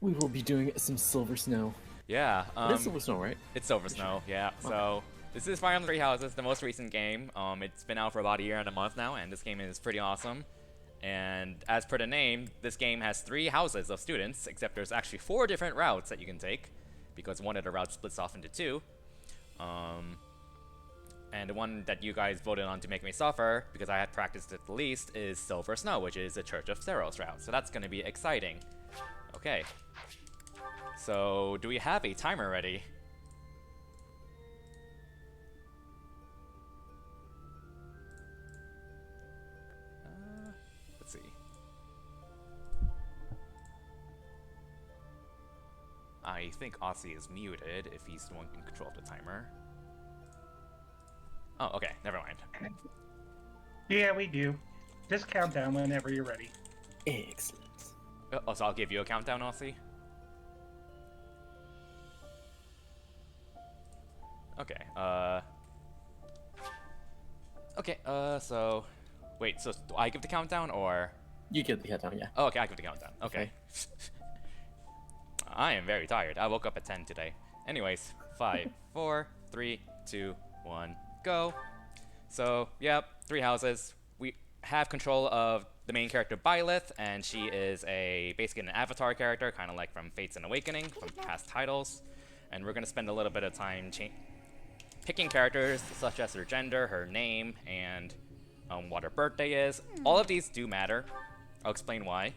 We will be doing some Silver Snow. Yeah, It is Silver Snow, right? it's Silver Snow, yeah. So this is Fire Emblem Three Houses, the most recent game. It's been out for about a year and a month now, and this game is pretty awesome. And as per the name, this game has 3 houses of students, except there's actually 4 different routes that you can take, because one of the routes splits off into 2. And the one that you guys voted on to make me suffer, because I had practiced it the least, is Silver Snow, which is the Church of Theros route. So that's going to be exciting. Okay. So, do we have a timer ready? Let's see. I think Aussie is muted if he's the one in control of the timer. Oh, okay, never mind. Yeah, we do. Just count down whenever you're ready. Excellent. Oh, so I'll give you a countdown, Aussie? Okay, Okay, so... Wait, so do I give the countdown, or...? You get the countdown, yeah. Oh, okay, I give the countdown. Okay. I am very tired. I woke up at 10 today. Anyways, 5, 4, 3, 2, 1, go. So, yep, 3 houses. We have control of the main character, Byleth, and she is basically an avatar character, kind of like from Fates and Awakening, from past titles. And we're going to spend a little bit of time picking characters, such as her gender, her name, and what her birthday is. All of these do matter. I'll explain why.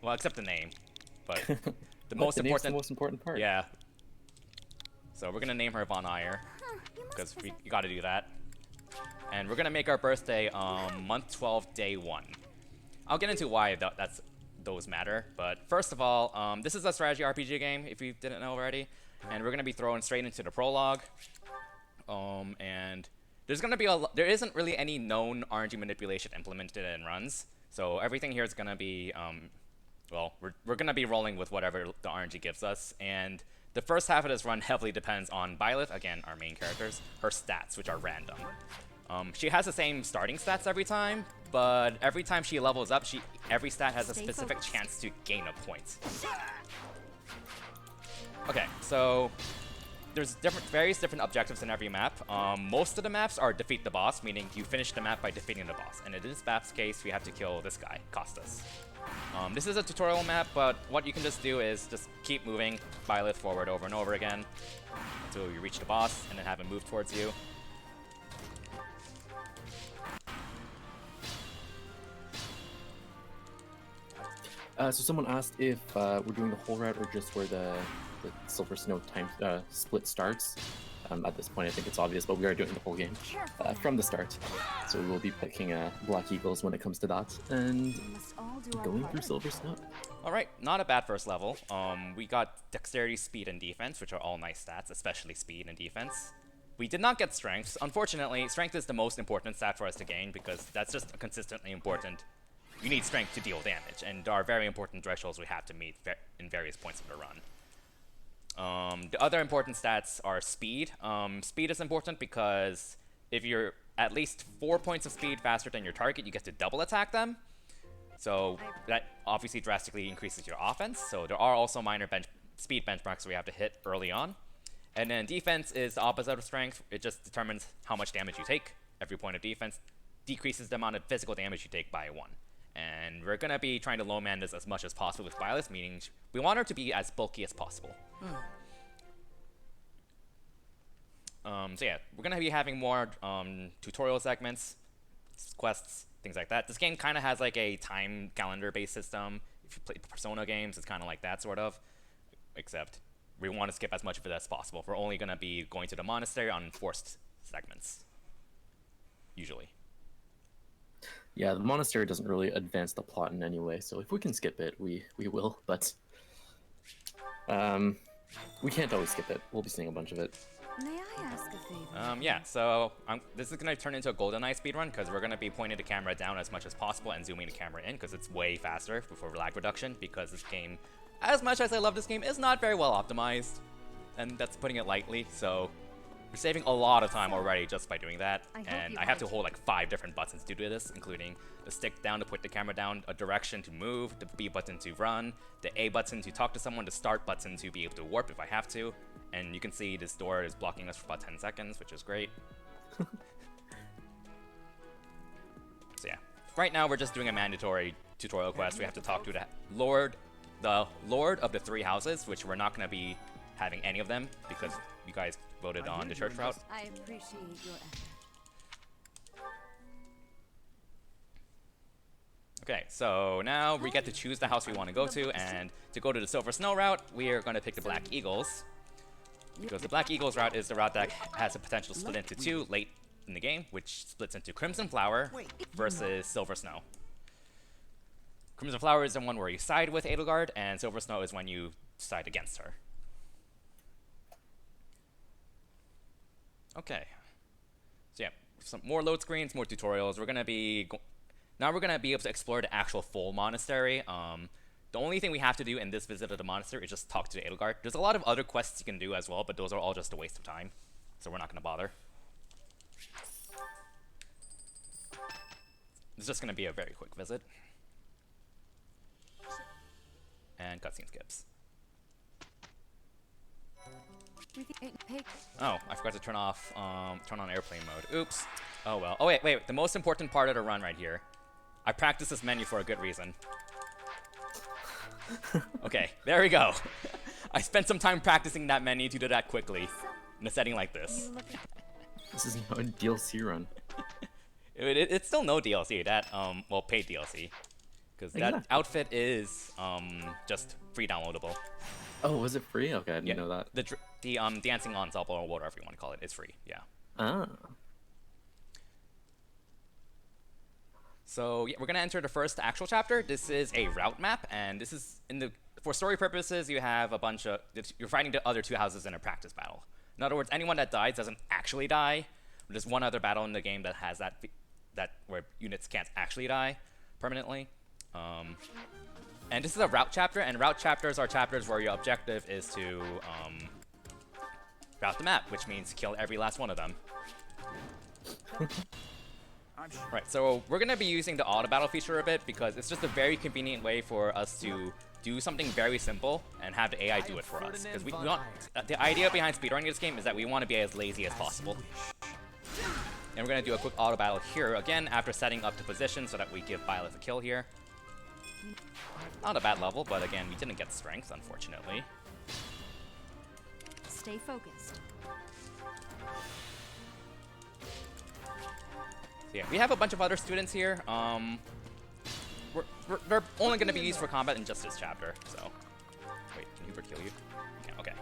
Well, except the name. But the most important... the most important part. Yeah. So we're going to name her Von Eyre, because we got to do that. And we're going to make our birthday month 12, day 1. I'll get into why those matter. But first of all, this is a strategy RPG game, if you didn't know already. And we're going to be thrown straight into the prologue. And there's going to be there isn't really any known RNG manipulation implemented in runs. So everything here is going to be, well, we're going to be rolling with whatever the RNG gives us. And the first half of this run heavily depends on Byleth, again, our main characters, her stats, which are random. She has the same starting stats every time, but every time she levels up, every stat has a specific chance to gain a point. Okay, so there's various different objectives in every map. Most of the maps are defeat the boss, meaning you finish the map by defeating the boss. And in this map's case, we have to kill this guy, Costas. This is a tutorial map, but what you can just do is just keep moving Byleth forward over and over again until you reach the boss, and then have him move towards you. So someone asked if we're doing the whole route or just where the Silver Snow time split starts. At this point, I think it's obvious, but we are doing the whole game from the start. So we will be picking Black Eagles when it comes to that, and going through Silver Snow. Alright, not a bad first level. We got Dexterity, Speed, and Defense, which are all nice stats, especially Speed and Defense. We did not get Strength. Unfortunately, Strength is the most important stat for us to gain, because that's just consistently important. You need Strength to deal damage, and there are very important thresholds we have to meet in various points of the run. The other important stats are Speed. Speed is important because if you're at least 4 points of speed faster than your target, you get to double attack them. So that obviously drastically increases your offense. So there are also minor speed benchmarks we have to hit early on. And then Defense is the opposite of Strength. It just determines how much damage you take. Every point of defense decreases the amount of physical damage you take by 1. And we're going to be trying to low-man this as much as possible with Byleth, meaning we want her to be as bulky as possible. So yeah, we're going to be having more tutorial segments, quests, things like that. This game kind of has like a time calendar-based system. If you play Persona games, it's kind of like that, sort of. Except we want to skip as much of it as possible. We're only going to be going to the monastery on forced segments, usually. Yeah, the monastery doesn't really advance the plot in any way, so if we can skip it, we will, but we can't always skip it. We'll be seeing a bunch of it. May I ask a favor? Yeah, so this is going to turn into a GoldenEye speedrun, because we're going to be pointing the camera down as much as possible and zooming the camera in, because it's way faster for lag reduction, because this game, as much as I love this game, is not very well optimized, and that's putting it lightly, so We're saving a lot of time already just by doing that, and you I have to like hold like 5 different buttons to do this, including the stick down to put the camera down, a direction to move, the B button to run, the A button to talk to someone, the start button to be able to warp if I have to, and you can see this door is blocking us for about 10 seconds, which is great. So yeah, right now we're just doing a mandatory tutorial quest. We have to talk to the Lord of the 3 houses, which we're not going to be having any of them because you guys voted on the church route. I appreciate your effort. Okay, so now we get to choose the house we want to go to, and to go to the Silver Snow route, we are going to pick the Black Eagles. Because the Black Eagles route is the route that has a potential split into 2 late in the game, which splits into Crimson Flower versus Silver Snow. Crimson Flower is the one where you side with Adelgard, and Silver Snow is when you side against her. Okay. So yeah, some more load screens, more tutorials. We're gonna be now we're gonna be able to explore the actual full monastery. The only thing we have to do in this visit of the monastery is just talk to Adelgard. There's a lot of other quests you can do as well, but those are all just a waste of time, so we're not gonna bother. It's just gonna be a very quick visit. And cutscene skips. Oh, I forgot to turn on airplane mode. Oops. Oh well. Oh wait. The most important part of the run right here. I practiced this menu for a good reason. Okay, there we go. I spent some time practicing that menu to do that quickly in a setting like this. This is now a DLC run. It's still no DLC. That well, paid DLC, because that outfit is just free downloadable. Oh, was it free? Okay, I didn't know that. The dancing ensemble or whatever you want to call it is free. Yeah. Ah. So yeah, we're gonna enter the first actual chapter. This is a route map, and this is for story purposes. You have a bunch of you're fighting the other 2 houses in a practice battle. In other words, anyone that dies doesn't actually die. There's one other battle in the game that has that where units can't actually die permanently. And this is a route chapter, and route chapters are chapters where your objective is to route the map, which means kill every last one of them. Right, so we're going to be using the auto battle feature a bit because it's just a very convenient way for us to do something very simple and have the AI do it for us. Because we want the idea behind speedrunning this game is that we want to be as lazy as possible. And we're going to do a quick auto battle here again after setting up the position so that we give Byleth a kill here. Not a bad level, but again, we didn't get strength, unfortunately. Stay focused. So yeah, we have a bunch of other students here. They're only going to be used for combat in just this chapter, so... Wait, can Hubert kill you? Yeah, okay.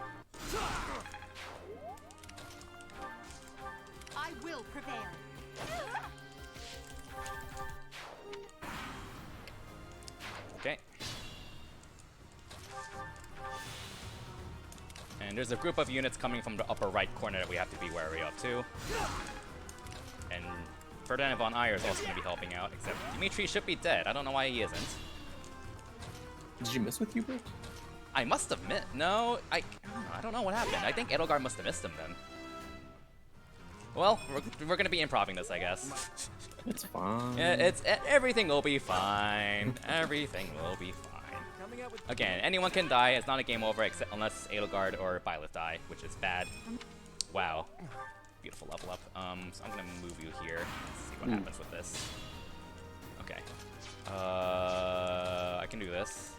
I will prevail. Okay. And there's a group of units coming from the upper right corner that we have to be wary of too. And Ferdinand von Ayer is also going to be helping out, except Dimitri should be dead. I don't know why he isn't. Did you miss with Hubert? I must have missed. No, I don't know what happened. I think Adelgard must have missed him then. Well, we're going to be improving this, I guess. It's fine. Yeah, everything will be fine. Everything will be fine. Again, anyone can die. It's not a game over unless Adelgard or Byleth die, which is bad. Wow. Beautiful level up. So I'm gonna move you here. Let's see what happens with this. Okay. I can do this.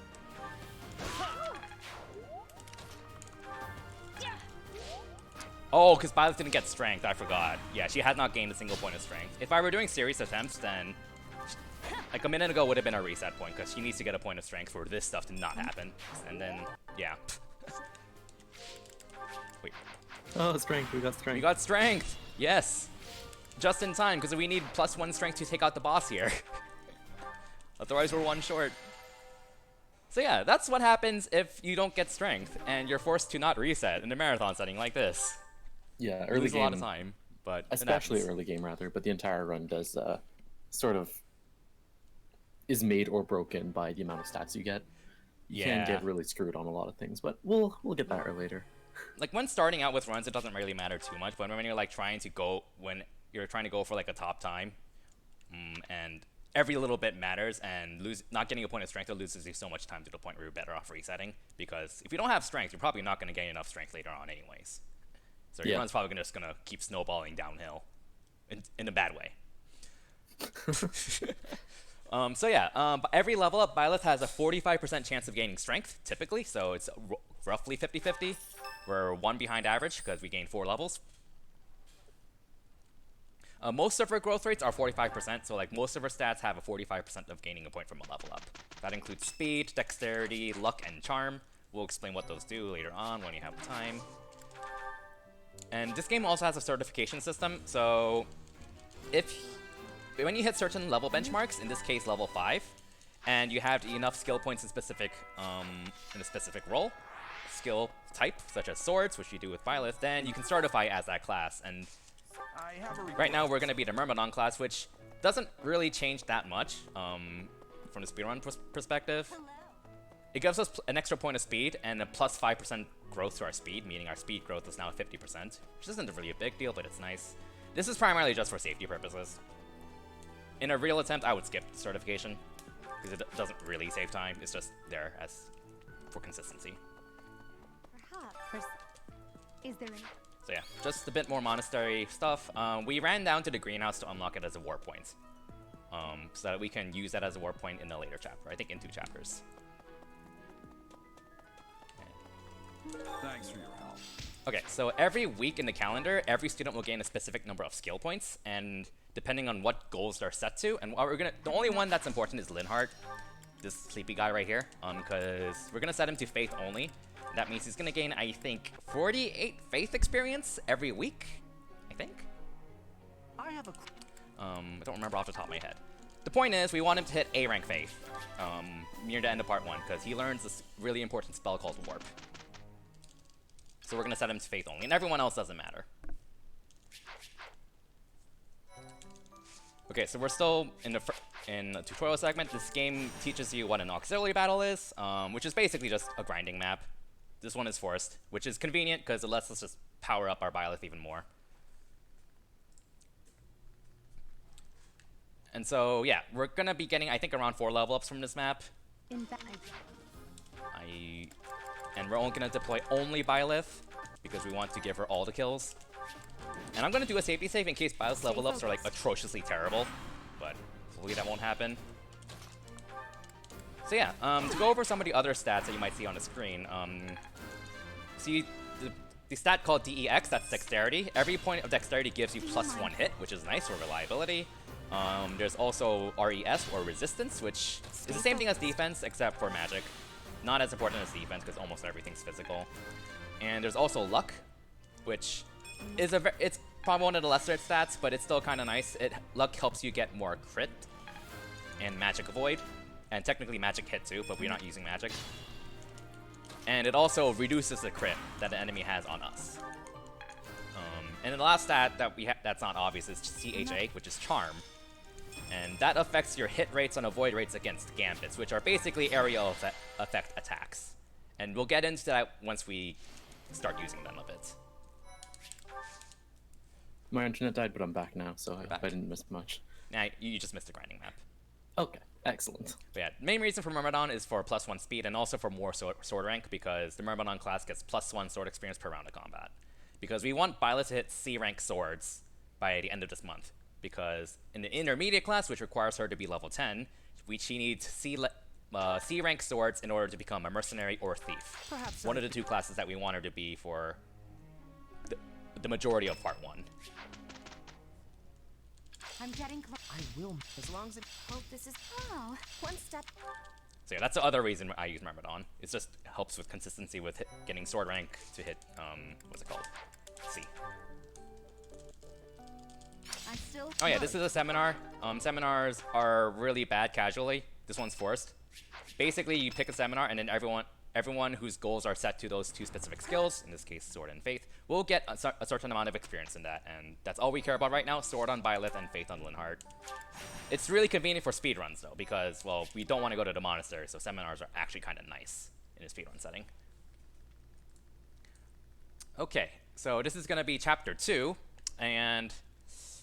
Oh, because Byleth didn't get strength. I forgot. Yeah, she had not gained a single point of strength. If I were doing serious attempts, then like a minute ago would have been a reset point because she needs to get a point of strength for this stuff to not happen. And then, yeah. Wait. Oh, strength. We got strength. We got strength. Yes. Just in time because we need +1 strength to take out the boss here. Otherwise, we're 1 short. So yeah, that's what happens if you don't get strength and you're forced to not reset in a marathon setting like this. Yeah, early game. A lot of time, but especially early game rather. But the entire run does sort of is made or broken by the amount of stats you get. You can get really screwed on a lot of things, but we'll get that later. like when starting out with runs, it doesn't really matter too much. But when you're like trying to go for like a top time, and every little bit matters, and not getting a point of strength loses you so much time to the point where you're better off resetting. Because if you don't have strength, you're probably not going to gain enough strength later on anyways. So your run's probably just going to keep snowballing downhill in a bad way. So yeah, every level up, Byleth has a 45% chance of gaining strength, typically. So it's roughly 50-50. We're 1 behind average because we gained 4 levels. Most of our growth rates are 45%, so like most of our stats have a 45% of gaining a point from a level up. That includes speed, dexterity, luck, and charm. We'll explain what those do later on when you have time. And this game also has a certification system, so when you hit certain level benchmarks, in this case level 5, and you have enough skill points in a specific role, skill type, such as swords, which you do with Byleth, then you can certify as that class. And right now we're going to be the Myrmidon class, which doesn't really change that much from the speedrun perspective. It gives us an extra point of speed and a plus 5% growth to our speed, meaning our speed growth is now 50%, which isn't really a big deal, but it's nice. This is primarily just for safety purposes. In a real attempt, I would skip certification, because it doesn't really save time. It's just there for consistency. Perhaps. Is there any? So yeah, just a bit more monastery stuff. We ran down to the greenhouse to unlock it as a war point, so that we can use that as a war point in a later chapter. I think in 2 chapters. Thanks for your help. Okay, so every week in the calendar, every student will gain a specific number of skill points, and depending on what goals they're set to, and the only one that's important is Linhardt, this sleepy guy right here, because we're gonna set him to faith only. That means he's gonna gain, I think, 48 faith experience every week. I think. I don't remember off the top of my head. The point is, we want him to hit A rank faith near the end of part 1, because he learns this really important spell called Warp. So we're gonna set him to faith only, and everyone else doesn't matter. Okay, so we're still in the tutorial segment. This game teaches you what an auxiliary battle is, which is basically just a grinding map. This one is forced, which is convenient because it lets us just power up our Byleth even more. And so, yeah, we're gonna be getting, I think, around 4 level ups from this map. And we're only gonna deploy only Byleth because we want to give her all the kills. And I'm gonna do a safety save in case Byleth's level ups are like atrociously terrible, but hopefully that won't happen. So yeah, to go over some of the other stats that you might see on the screen, see the stat called DEX, that's dexterity. Every point of dexterity gives you plus 1 hit, which is nice for reliability. There's also RES, or resistance, which is the same thing as defense, except for magic. Not as important as defense, because almost everything's physical. And there's also luck, which is it's probably one of the lesser stats, but it's still kind of nice. Luck helps you get more crit and magic avoid, and technically magic hit too, but we're not using magic. And it also reduces the crit that the enemy has on us. And then the last stat that that's not obvious is CHA, which is charm. And that affects your hit rates and avoid rates against Gambits, which are basically area effect attacks. And we'll get into that once we start using them a bit. My internet died, but I'm back now, so I didn't miss much. Nah, you just missed the grinding map. Okay, excellent. But yeah, main reason for Myrmidon is for plus 1 speed and also for more sword rank, because the Myrmidon class gets plus 1 sword experience per round of combat. Because we want Byleth to hit C rank swords by the end of this month. Because in the intermediate class, which requires her to be level 10, she needs C rank swords in order to become a mercenary or a thief. Perhaps one of the 2 classes that we want her to be for the majority of part 1. I'm getting close. I will, as long as it. Hope this is. Oh, one step. So yeah, that's the other reason I use Myrmidon. It just helps with consistency with getting sword rank to hit, what's it called? C. I still. Oh yeah, this is a seminar. Seminars are really bad casually. This one's forced. Basically, you pick a seminar, and then everyone whose goals are set to those 2 specific skills, in this case sword and faith, will get a certain amount of experience in that, and that's all we care about right now, sword on Byleth and faith on Linhardt. It's really convenient for speedruns though, because, well, we don't want to go to the monastery, so seminars are actually kind of nice in a speedrun setting. Okay, so this is gonna be chapter 2, and this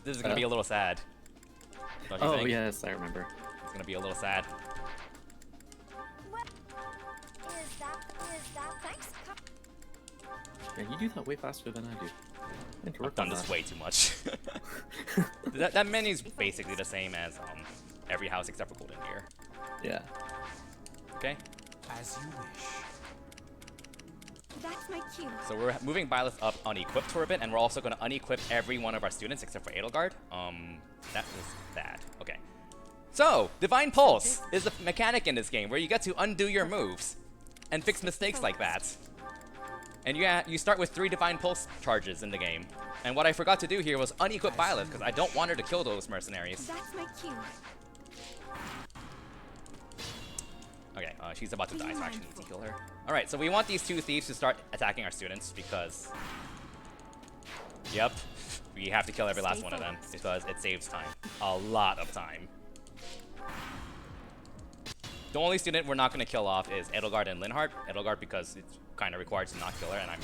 is gonna be a little sad. Don't you Oh think? yes, I remember. It's gonna be a little sad. What is that? Thanks. Yeah, you do that way faster than I do. I need to I've work done on this that. way too much. that menu's basically the same as every house except for Golden Deer. Yeah. Okay, As you wish. That's my cue. so we're moving Byleth up unequipped for a bit, and we're also gonna unequip every one of our students except for Adelgard. That was bad. Okay. So, Divine Pulse is the mechanic in this game where you get to undo your moves and fix mistakes like that. And you start with 3 Divine Pulse charges in the game. And what I forgot to do here was unequip Byleth because I don't want her to kill those mercenaries. That's my cue. Okay, she's about to die, so I actually need to kill her. Alright, so we want these 2 thieves to start attacking our students because... Yep, we have to kill every last one of them because it saves time. A lot of time. The only student we're not going to kill off is Adelgard and Linhardt. Adelgard because it's kind of required to not kill her, and I'm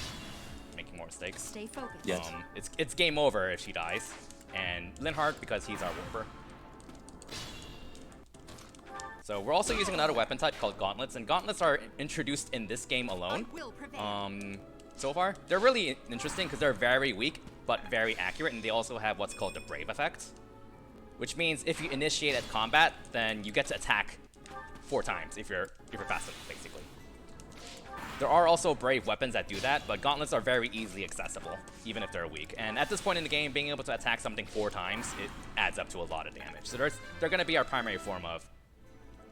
making more mistakes. Stay focused. Yes. It's game over if she dies. And Linhardt because he's our warper. So we're also using another weapon type called Gauntlets, and Gauntlets are introduced in this game alone. Will prevail. So far, they're really interesting because they're very weak but very accurate, and they also have what's called the Brave effect, which means if you initiate at combat, then you get to attack 4 times if you're fast enough, basically. There are also brave weapons that do that, but gauntlets are very easily accessible, even if they're weak. And at this point in the game, being able to attack something 4 times, it adds up to a lot of damage. So they're going to be our primary form of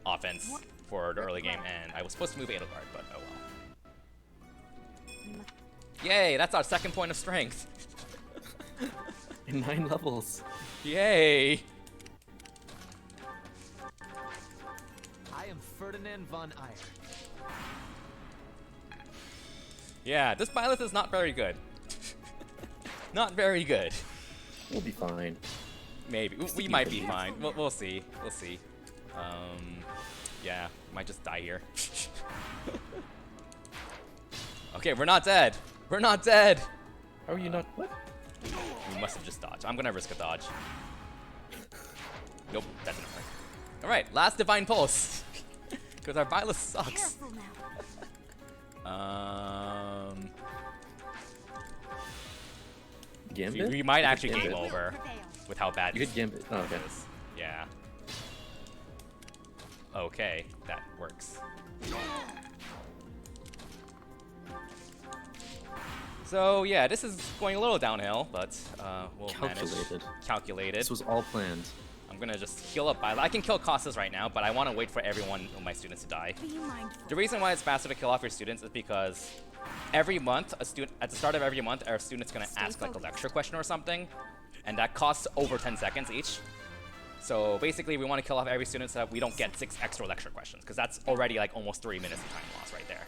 offense for the early game, and I was supposed to move Adelgard, but oh well. Yay, that's our 2nd point of strength. 9 levels. Yay! I am Ferdinand von Iron. Yeah, this Byleth is not very good. Not very good. We'll be fine. Maybe. We might be fine. We'll see. We'll see. Yeah, might just die here. Okay, we're not dead. We're not dead. How are you not? What? We must have just dodged. I'm gonna risk a dodge. Nope, that didn't work. Alright, last Divine Pulse. Because our Byleth sucks. Careful now. Gambit? We might You actually could game Gambit. over Prevail. with how bad You this could Gambit. Oh, okay. is. Yeah. Okay, that works. So yeah, this is going a little downhill, but we'll Calculated. manage. Calculated. This was all planned. I'm gonna just heal up Byleth. I can kill Costas right now, but I want to wait for every one of my students to die. Be mindful. The reason why it's faster to kill off your students is because every month, at the start of every month, our student's gonna ask like a lecture question or something, and that costs over 10 seconds each. So basically, we want to kill off every student so that we don't get 6 extra lecture questions, because that's already like almost 3 minutes of time loss right there.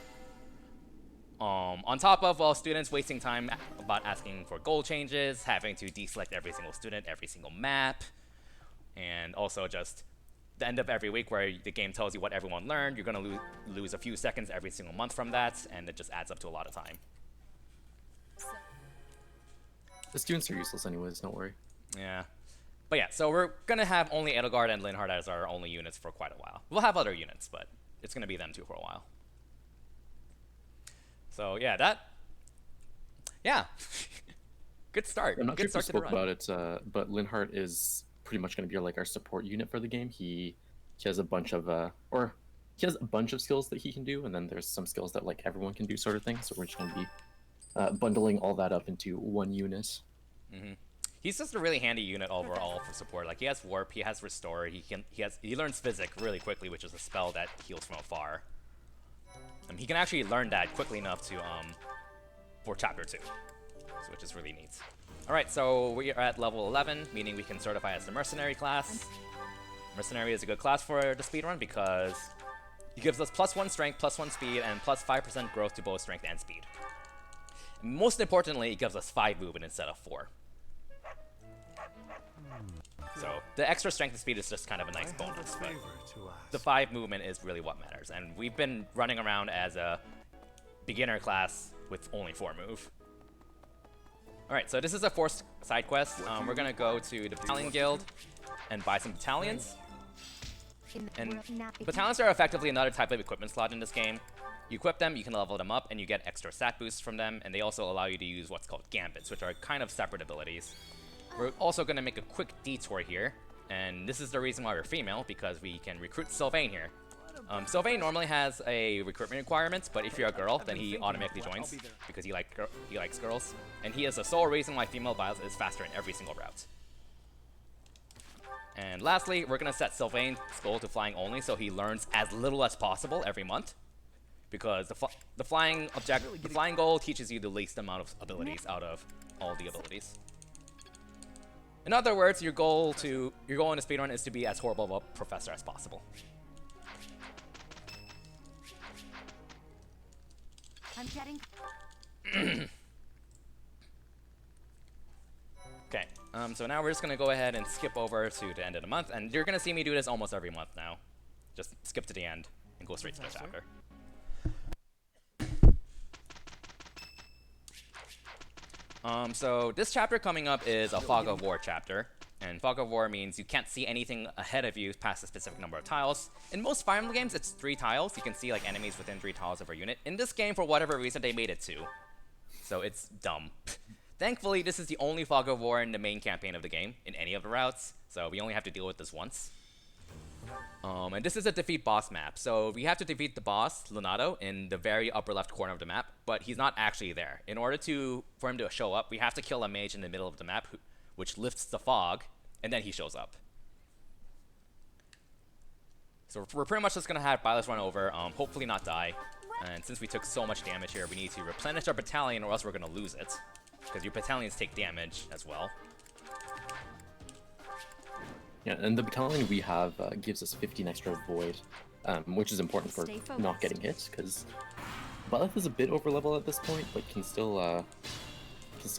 On top of students wasting time about asking for goal changes, having to deselect every single student, every single map, and also just the end of every week where the game tells you what everyone learned, you're going to lose a few seconds every single month from that, and it just adds up to a lot of time. The students are useless anyways, don't worry. Yeah. But yeah, so we're going to have only Adelgard and Linhardt as our only units for quite a while. We'll have other units, but it's going to be them too for a while. So yeah, yeah. Good start. I'm not Good sure if start we to the spoke run. about it, but Linhardt is pretty much going to be like our support unit for the game. He has a bunch of he has a bunch of skills that he can do, and then there's some skills that like everyone can do, sort of thing. So we're just going to be bundling all that up into one unit. Mm-hmm. He's just a really handy unit overall for support. Like he has warp, he has restore, he learns physic really quickly, which is a spell that heals from afar. He can actually learn that quickly enough to for chapter 2, which is really neat. All right, so we are at level 11, meaning we can certify as the Mercenary class. Mercenary is a good class for the speedrun because it gives us +1 strength, +1 speed, and +5% growth to both strength and speed. Most importantly, it gives us 5 movement instead of 4. So the extra strength and speed is just kind of a nice bonus, but the 5 movement is really what matters. And we've been running around as a beginner class with only 4 move. Alright, so this is a forced side quest. We're gonna go to the Battalion Guild and buy some battalions. And battalions are effectively another type of equipment slot in this game. You equip them, you can level them up, and you get extra stat boosts from them, and they also allow you to use what's called Gambits, which are kind of separate abilities. We're also going to make a quick detour here, and this is the reason why we're female, because we can recruit Sylvain here. Sylvain normally has a recruitment requirement, but if you're a girl, then he automatically joins, because he likes girls. And he is the sole reason why female Byleth is faster in every single route. And lastly, we're going to set Sylvain's goal to flying only, so he learns as little as possible every month. Because the flying goal teaches you the least amount of abilities out of all the abilities. In other words, your goal in a speedrun is to be as horrible of a professor as possible. I'm getting. Okay, so now we're just gonna go ahead and skip over to the end of the month, and you're gonna see me do this almost every month now. Just skip to the end and go straight to the chapter. So this chapter coming up is a Fog of War chapter, and Fog of War means you can't see anything ahead of you past a specific number of tiles. In most Fire Emblem games, it's 3 tiles. You can see like enemies within 3 tiles of a unit. In this game, for whatever reason, they made it 2. So it's dumb. Thankfully, this is the only Fog of War in the main campaign of the game, in any of the routes, so we only have to deal with this once. And this is a defeat boss map, so we have to defeat the boss, Leonardo, in the very upper left corner of the map, but he's not actually there. In order for him to show up, we have to kill a mage in the middle of the map, which lifts the fog, and then he shows up. So we're pretty much just going to have Byleth run over, hopefully not die, and since we took so much damage here, we need to replenish our battalion or else we're going to lose it, because your battalions take damage as well. Yeah, and the battalion we have gives us 15 extra void, which is important for not getting hit, because Byleth is a bit over level at this point, but can still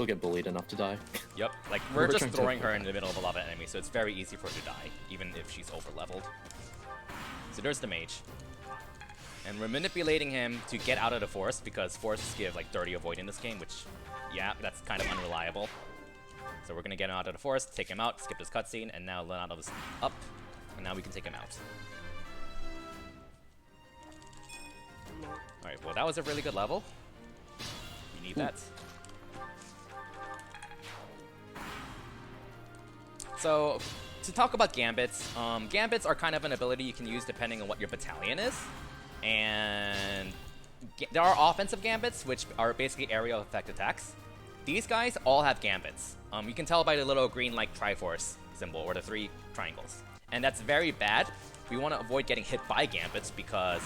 get bullied enough to die. Yep, like we're just throwing her in the middle of a lot of enemies, so it's very easy for her to die, even if she's over leveled. So there's the mage. And we're manipulating him to get out of the forest, because forests give like 30 avoid in this game, which, yeah, that's kind of unreliable. So we're going to get him out of the forest, take him out, skip this cutscene, and now Leonardo's up, and now we can take him out. Alright, well that was a really good level. We need that. So, to talk about Gambits, Gambits are kind of an ability you can use depending on what your battalion is. And there are offensive Gambits, which are basically area effect attacks. These guys all have Gambits. You can tell by the little green like Triforce symbol, or the 3 triangles. And that's very bad. We want to avoid getting hit by Gambits, because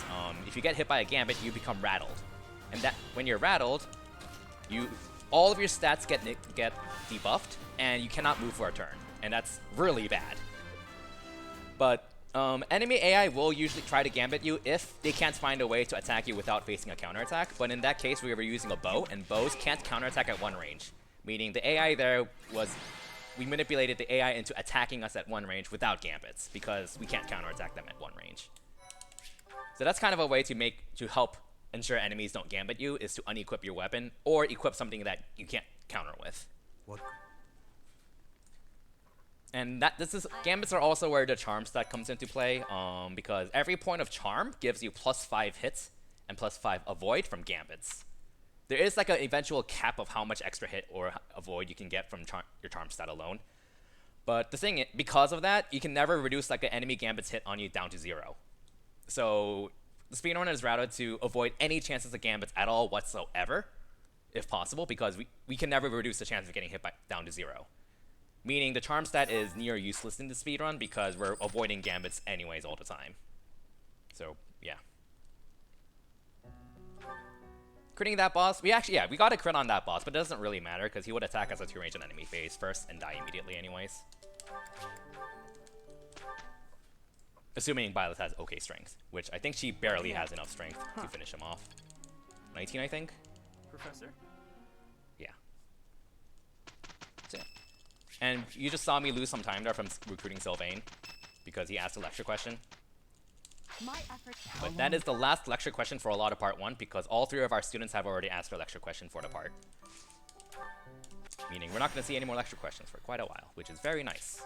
if you get hit by a Gambit, you become rattled. And that when you're rattled, all of your stats get debuffed, and you cannot move for a turn. And that's really bad. But enemy AI will usually try to Gambit you if they can't find a way to attack you without facing a counterattack. But in that case, we were using a bow, and bows can't counterattack at 1 range. Meaning the AI there we manipulated the AI into attacking us at 1 range without Gambits, because we can't counterattack them at 1 range. So that's kind of a way to help ensure enemies don't Gambit you, is to unequip your weapon, or equip something that you can't counter with. And Gambits are also where the charm stat comes into play, because every point of charm gives you +5 hits and +5 avoid from Gambits. There is like an eventual cap of how much extra hit or avoid you can get from your charm stat alone. But the thing is, because of that, you can never reduce like an enemy Gambit's hit on you down to 0. So the speedrunner is routed to avoid any chances of Gambits at all whatsoever, if possible, because we can never reduce the chance of getting hit down to 0. Meaning the charm stat is near useless in the speedrun, because we're avoiding Gambits anyways all the time. So, yeah. Critting that boss, we got a crit on that boss, but it doesn't really matter, because he would attack us at 2 range on enemy phase first and die immediately anyways. Assuming Byleth has okay strength, which I think she barely has enough strength to finish him off. 19, I think? Professor? Yeah. That's it. And you just saw me lose some time there from recruiting Sylvain because he asked a lecture question. My effort. But that is the last lecture question for a lot of part 1 because all 3 of our students have already asked their lecture question for the part. Meaning we're not going to see any more lecture questions for quite a while, which is very nice.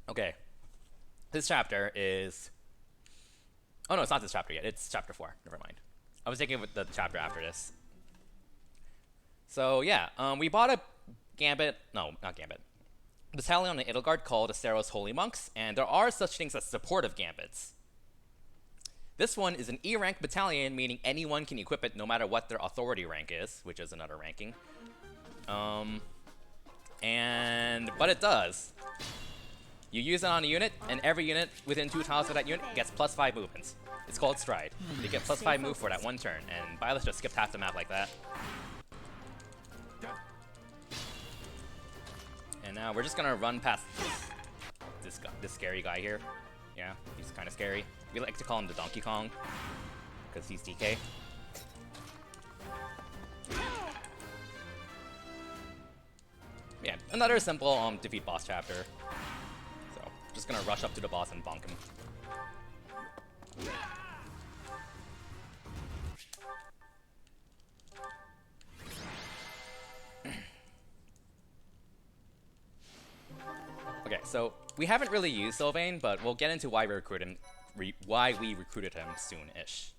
Okay. This chapter is... Oh no, it's not this chapter yet. It's chapter 4. Never mind. I was thinking of the chapter after this. So yeah, we bought a Gambit... No, not Gambit. Battalion on the Adelgard called Asteros Holy Monks, and there are such things as supportive Gambits. This one is an E-rank battalion, meaning anyone can equip it no matter what their authority rank is, which is another ranking. But it does. You use it on a unit, and every unit within 2 tiles of that unit gets +5 movements. It's called Stride. They get +5 move for that 1 turn, and Byleth just skipped half the map like that. And now we're just gonna run past this scary guy here. Yeah, he's kind of scary. We like to call him the Donkey Kong, because he's DK. Yeah, another simple defeat boss chapter. So, just gonna rush up to the boss and bonk him. Okay, so we haven't really used Sylvain, but we'll get into why we recruited him soon-ish.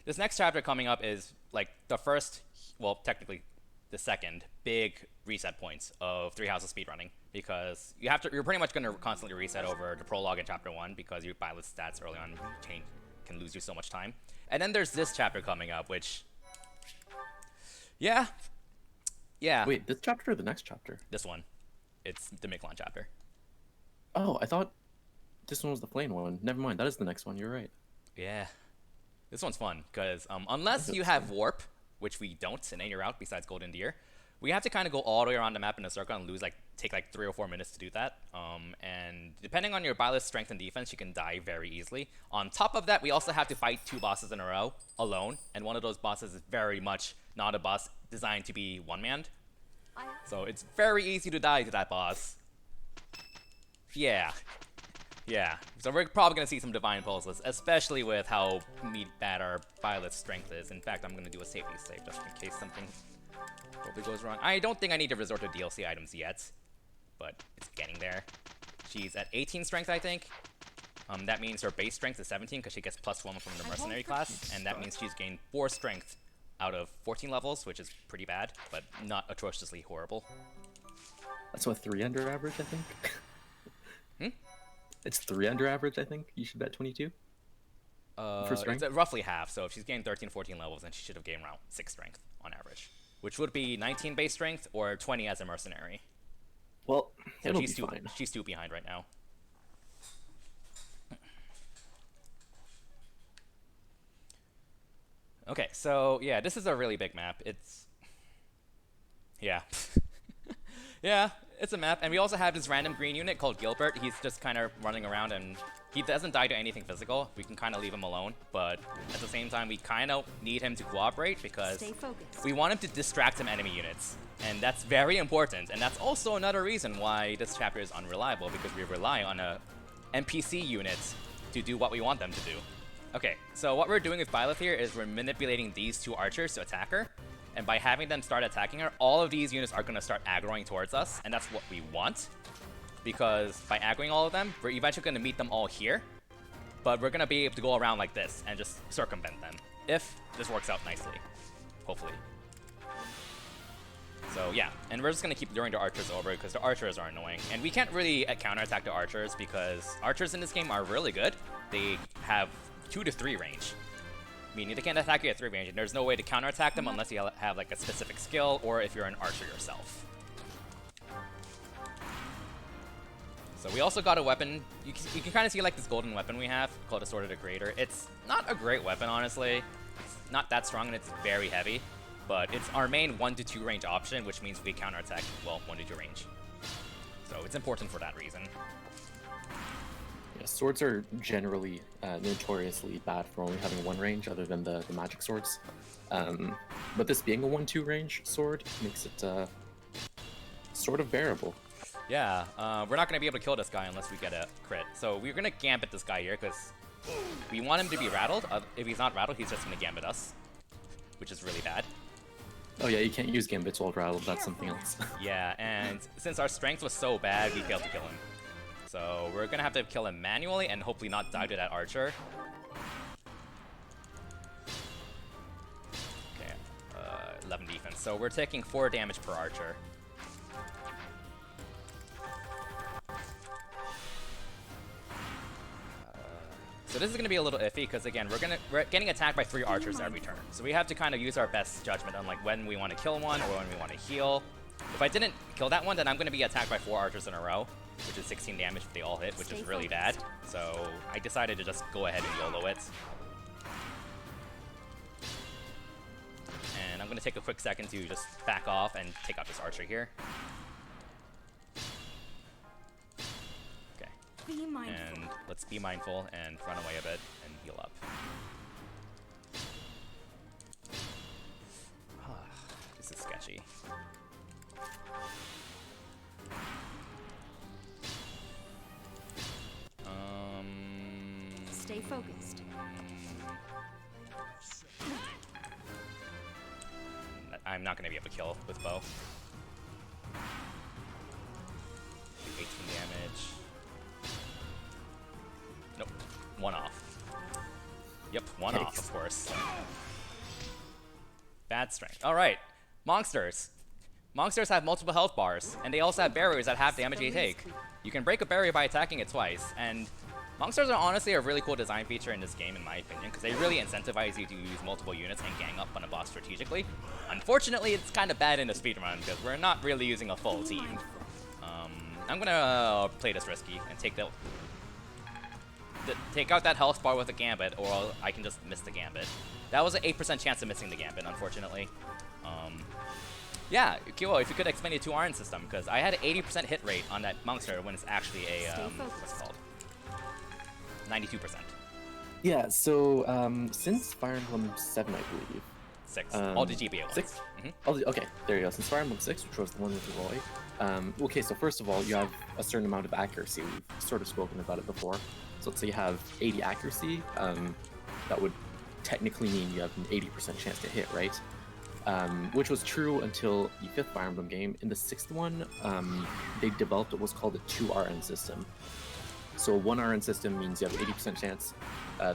This next chapter coming up is like the first, well, technically the second big reset points of 3 Houses speedrunning, because you're pretty much going to constantly reset over the prologue in chapter 1 because your Byleth stats early on can lose you so much time. And then there's this chapter coming up, which, yeah. Wait, this chapter or the next chapter? This one. It's the Miquelon chapter. Oh, I thought this one was the Flame one. Never mind, that is the next one. You're right. Yeah. This one's fun, because unless you have Warp, which we don't in any route besides Golden Deer, we have to kind of go all the way around the map in a circle and take like 3 or 4 minutes to do that. And depending on your Byleth's strength and defense, you can die very easily. On top of that, we also have to fight 2 bosses in a row alone, and one of those bosses is very much not a boss designed to be one-manned. So it's very easy to die to that boss. Yeah. So we're probably going to see some Divine Pulses, especially with how bad our Byleth's strength is. In fact, I'm going to do a safety save just in case something probably goes wrong. I don't think I need to resort to DLC items yet, but it's getting there. She's at 18 strength, I think. That means her base strength is 17 because she gets +1 from the Mercenary class, and that means she's gained 4 strength out of 14 levels, which is pretty bad, but not atrociously horrible. That's what, 3 under average, I think? Hmm? It's 3 under average, I think. You should bet 22? For strength? It's roughly half, so if she's gained 13, 14 levels, then she should have gained around 6 strength on average, which would be 19 base strength or 20 as a Mercenary. Well, So it'll she's be fine. She's 2 behind right now. Okay, so yeah, this is a really big map. It's... Yeah. Yeah, it's a map. And we also have this random green unit called Gilbert. He's just kind of running around and he doesn't die to anything physical. We can kind of leave him alone. But at the same time, we kind of need him to cooperate because we want him to distract some enemy units. And that's very important. And that's also another reason why this chapter is unreliable, because we rely on a NPC unit to do what we want them to do. Okay, so what we're doing with Byleth here is we're manipulating these 2 archers to attack her. And by having them start attacking her, all of these units are going to start aggroing towards us. And that's what we want. Because by aggroing all of them, we're eventually going to meet them all here. But we're going to be able to go around like this and just circumvent them. If this works out nicely. Hopefully. So yeah, and we're just going to keep luring the archers over because the archers are annoying. And we can't really counterattack the archers because archers in this game are really good. They have 2 to 3 range. Meaning they can't attack you at 3 range, and there's no way to counterattack them unless you have like a specific skill or if you're an archer yourself. So we also got a weapon. You can kind of see like this golden weapon we have called a Sword of the Creator. It's not a great weapon, honestly. It's not that strong and it's very heavy, but it's our main 1 to 2 range option, which means we counterattack, well, 1 to 2 range. So it's important for that reason. Yeah, swords are generally notoriously bad for only having 1 range other than the magic swords. But this being a 1-2 range sword makes it sort of bearable. Yeah, we're not going to be able to kill this guy unless we get a crit. So we're going to Gambit this guy here, because we want him to be rattled. If he's not rattled, he's just going to Gambit us, which is really bad. Oh yeah, you can't use Gambits while rattled, that's something else. Yeah, and since our strength was so bad, we failed to kill him. So we're going to have to kill him manually and hopefully not die to that archer. Okay, 11 defense. So we're taking 4 damage per archer. So this is going to be a little iffy because, again, we're getting attacked by 3 archers every turn. So we have to kind of use our best judgment on like when we want to kill one or when we want to heal. If I didn't kill that one, then I'm going to be attacked by 4 archers in a row, which is 16 damage if they all hit, which is really bad. So I decided to just go ahead and YOLO it. And I'm going to take a quick second to just back off and take out this archer here. Be mindful. And let's be mindful and run away a bit and heal up. This is sketchy. Stay focused. I'm not going to be able to kill with bow. 18 damage. Nope. 1 off. Yep, 1 off, of course. Bad strength. Alright. Monsters. Monsters have multiple health bars, and they also have barriers that half damage they take. You can break a barrier by attacking it twice, and monsters are honestly a really cool design feature in this game, in my opinion, because they really incentivize you to use multiple units and gang up on a boss strategically. Unfortunately, it's kind of bad in a speedrun, because we're not really using a full team. I'm gonna play this risky and take out that health bar with a Gambit, or I can just miss the Gambit. That was an 8% chance of missing the Gambit, unfortunately. Yeah, quoooo, if you could explain the 2 iron system, because I had an 80% hit rate on that monster when it's actually a, what's it called? 92%. Yeah, so since Fire Emblem 7, I believe. 6. All the GBA ones. 6? Mm-hmm. Okay, there you go. Since Fire Emblem 6, which was the one with Roy. Okay, so first of all, you have a certain amount of accuracy. We've sort of spoken about it before. So let's say you have 80 accuracy. That would technically mean you have an 80% chance to hit, right? Which was true until the 5th Fire Emblem game. In the 6th one, they developed what was called a 2RN system. So a 1RN system means you have 80% chance.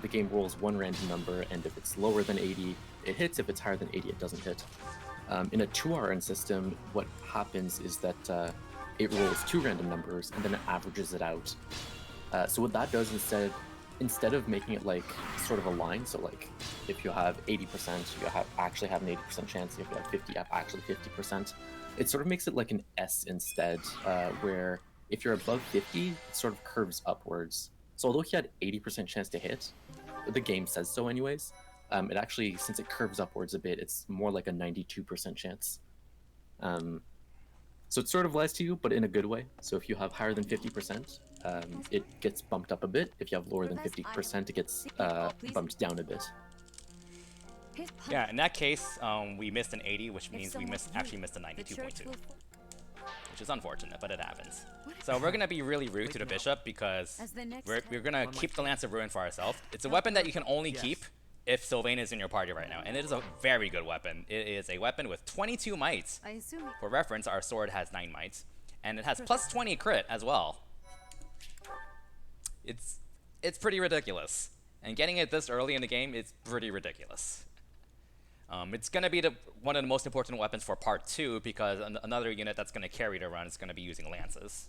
The game rolls 1 random number, and if it's lower than 80, it hits. If it's higher than 80, it doesn't hit. In a 2RN system, what happens is that it rolls 2 random numbers, and then it averages it out. So what that does instead of making it like sort of a line, so like if you have 80%, you actually have an 80% chance. If you have 50, you have actually 50%. It sort of makes it like an S instead, where if you're above 50, it sort of curves upwards. So although he had 80% chance to hit, the game says so anyways, it actually, since it curves upwards a bit, it's more like a 92% chance. So it sort of lies to you, but in a good way. So if you have higher than 50%, it gets bumped up a bit. If you have lower than 50%, it gets bumped down a bit. Yeah, in that case, we missed an 80, which means we actually missed a 92.2. Which is unfortunate, but it happens. So we're going to be really rude to the bishop because we're going to keep the Lance of Ruin for ourselves. It's a weapon that you can only keep if Sylvain is in your party right now, and it is a very good weapon. It is a weapon with 22 mites. For reference, our sword has 9 mites, and it has plus 20 crit as well. It's pretty ridiculous, and getting it this early in the game is pretty ridiculous. It's going to be one of the most important weapons for part 2 because another unit that's going to carry the run is going to be using lances.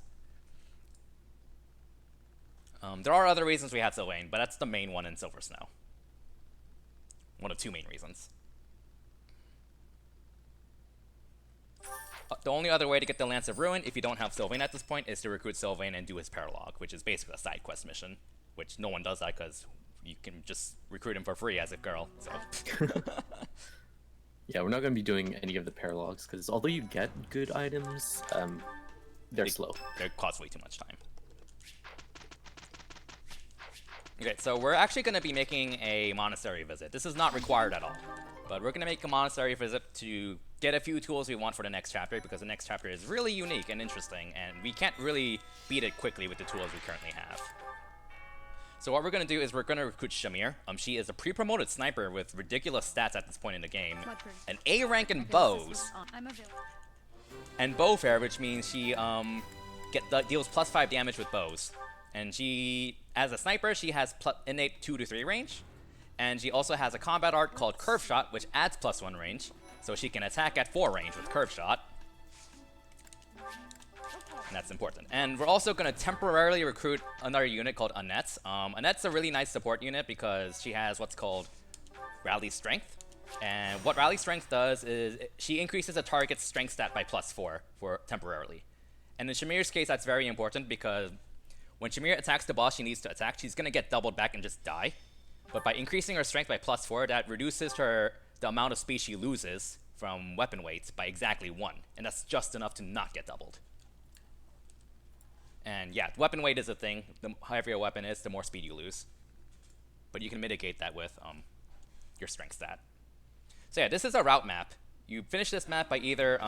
There are other reasons we had Sylvain, but that's the main one in Silver Snow. One of 2 main reasons. The only other way to get the Lance of Ruin, if you don't have Sylvain at this point, is to recruit Sylvain and do his Prologue, which is basically a side quest mission, which no one does that because you can just recruit him for free as a girl. So. Yeah, we're not going to be doing any of the Paralogs because although you get good items, they're slow. They cost way too much time. Okay, so we're actually going to be making a Monastery Visit. This is not required at all, but we're going to make a Monastery Visit to get a few tools we want for the next chapter, because the next chapter is really unique and interesting, and we can't really beat it quickly with the tools we currently have. So what we're going to do is we're going to recruit Shamir. She is a pre-promoted sniper with ridiculous stats at this point in the game. An A rank in bows. And bow fair, which means she deals +5 damage with bows. And she, as a sniper, she has innate 2 to 3 range. And she also has a combat art called Curve Shot, which adds +1 range. So she can attack at 4 range with Curve Shot. And that's important. And we're also going to temporarily recruit another unit called Annette. Annette's a really nice support unit because she has what's called Rally Strength. And what Rally Strength does is she increases a target's strength stat by +4 for temporarily. And in Shamir's case, that's very important because when Shamir attacks the boss she needs to attack, she's going to get doubled back and just die. But by increasing her strength by +4, that reduces the amount of speed she loses from weapon weight by exactly 1. And that's just enough to not get doubled. And yeah, weapon weight is a thing. The heavier a weapon is, the more speed you lose. But you can mitigate that with your strength stat. So yeah, this is a route map. You finish this map by either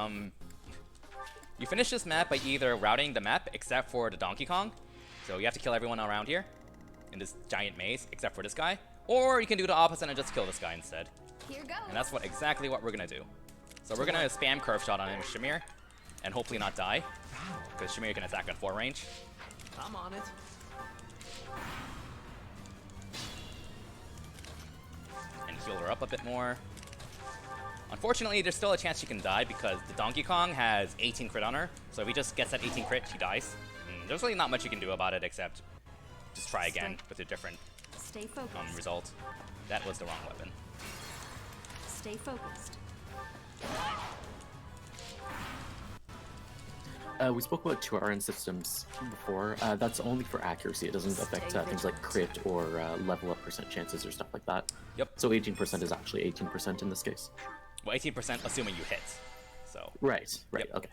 routing the map except for the Donkey Kong. So you have to kill everyone around here in this giant maze except for this guy. Or you can do the opposite and just kill this guy instead. Here goes. And that's exactly what we're gonna do. So we're gonna spam Curve Shot on him with Shamir and hopefully not die, because Shamir can attack at 4 range. I'm on it. And heal her up a bit more. Unfortunately, there's still a chance she can die because the Donkey Kong has 18 crit on her. So if he just gets that 18 crit, she dies. And there's really not much you can do about it except just try again with a different result. That was the wrong weapon. Stay focused. We spoke about 2 RN systems before. That's only for accuracy. It doesn't affect things like crit or level up % chances or stuff like that. Yep. So 18% is actually 18% in this case. Well, 18% assuming you hit. So. Right. Yep. Okay.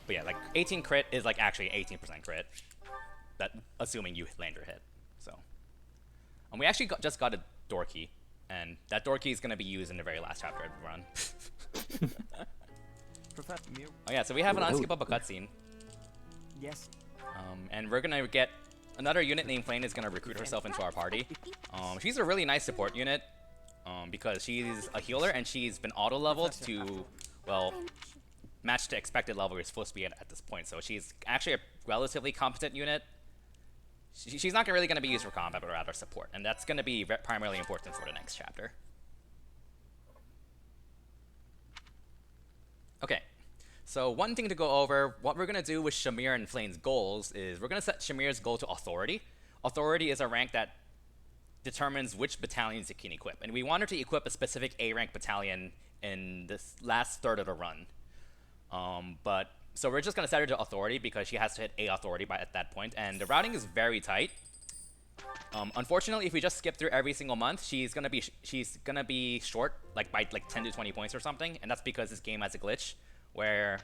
But yeah, like 18 crit is like actually 18% crit. That assuming you land your hit. So. And we actually just got a door key, and that door key is going to be used in the very last chapter of the run. Oh yeah, so we have an unskip up a cutscene. Yes. And we're gonna get another unit named Flame is gonna recruit herself into our party. She's a really nice support unit, because she's a healer and she's been auto leveled to, well, match the expected level you're supposed to be at this point. So she's actually a relatively competent unit. She's not really gonna be used for combat, but rather support, and that's gonna be primarily important for the next chapter. Okay, so one thing to go over, what we're going to do with Shamir and Flame's goals is we're going to set Shamir's goal to Authority. Authority is a rank that determines which battalions you can equip, and we want her to equip a specific A rank battalion in this last third of the run. So we're just going to set her to Authority because she has to hit A Authority at that point, and the routing is very tight. Unfortunately, if we just skip through every single month, she's gonna be short, like by 10 to 20 points or something, and that's because this game has a glitch where,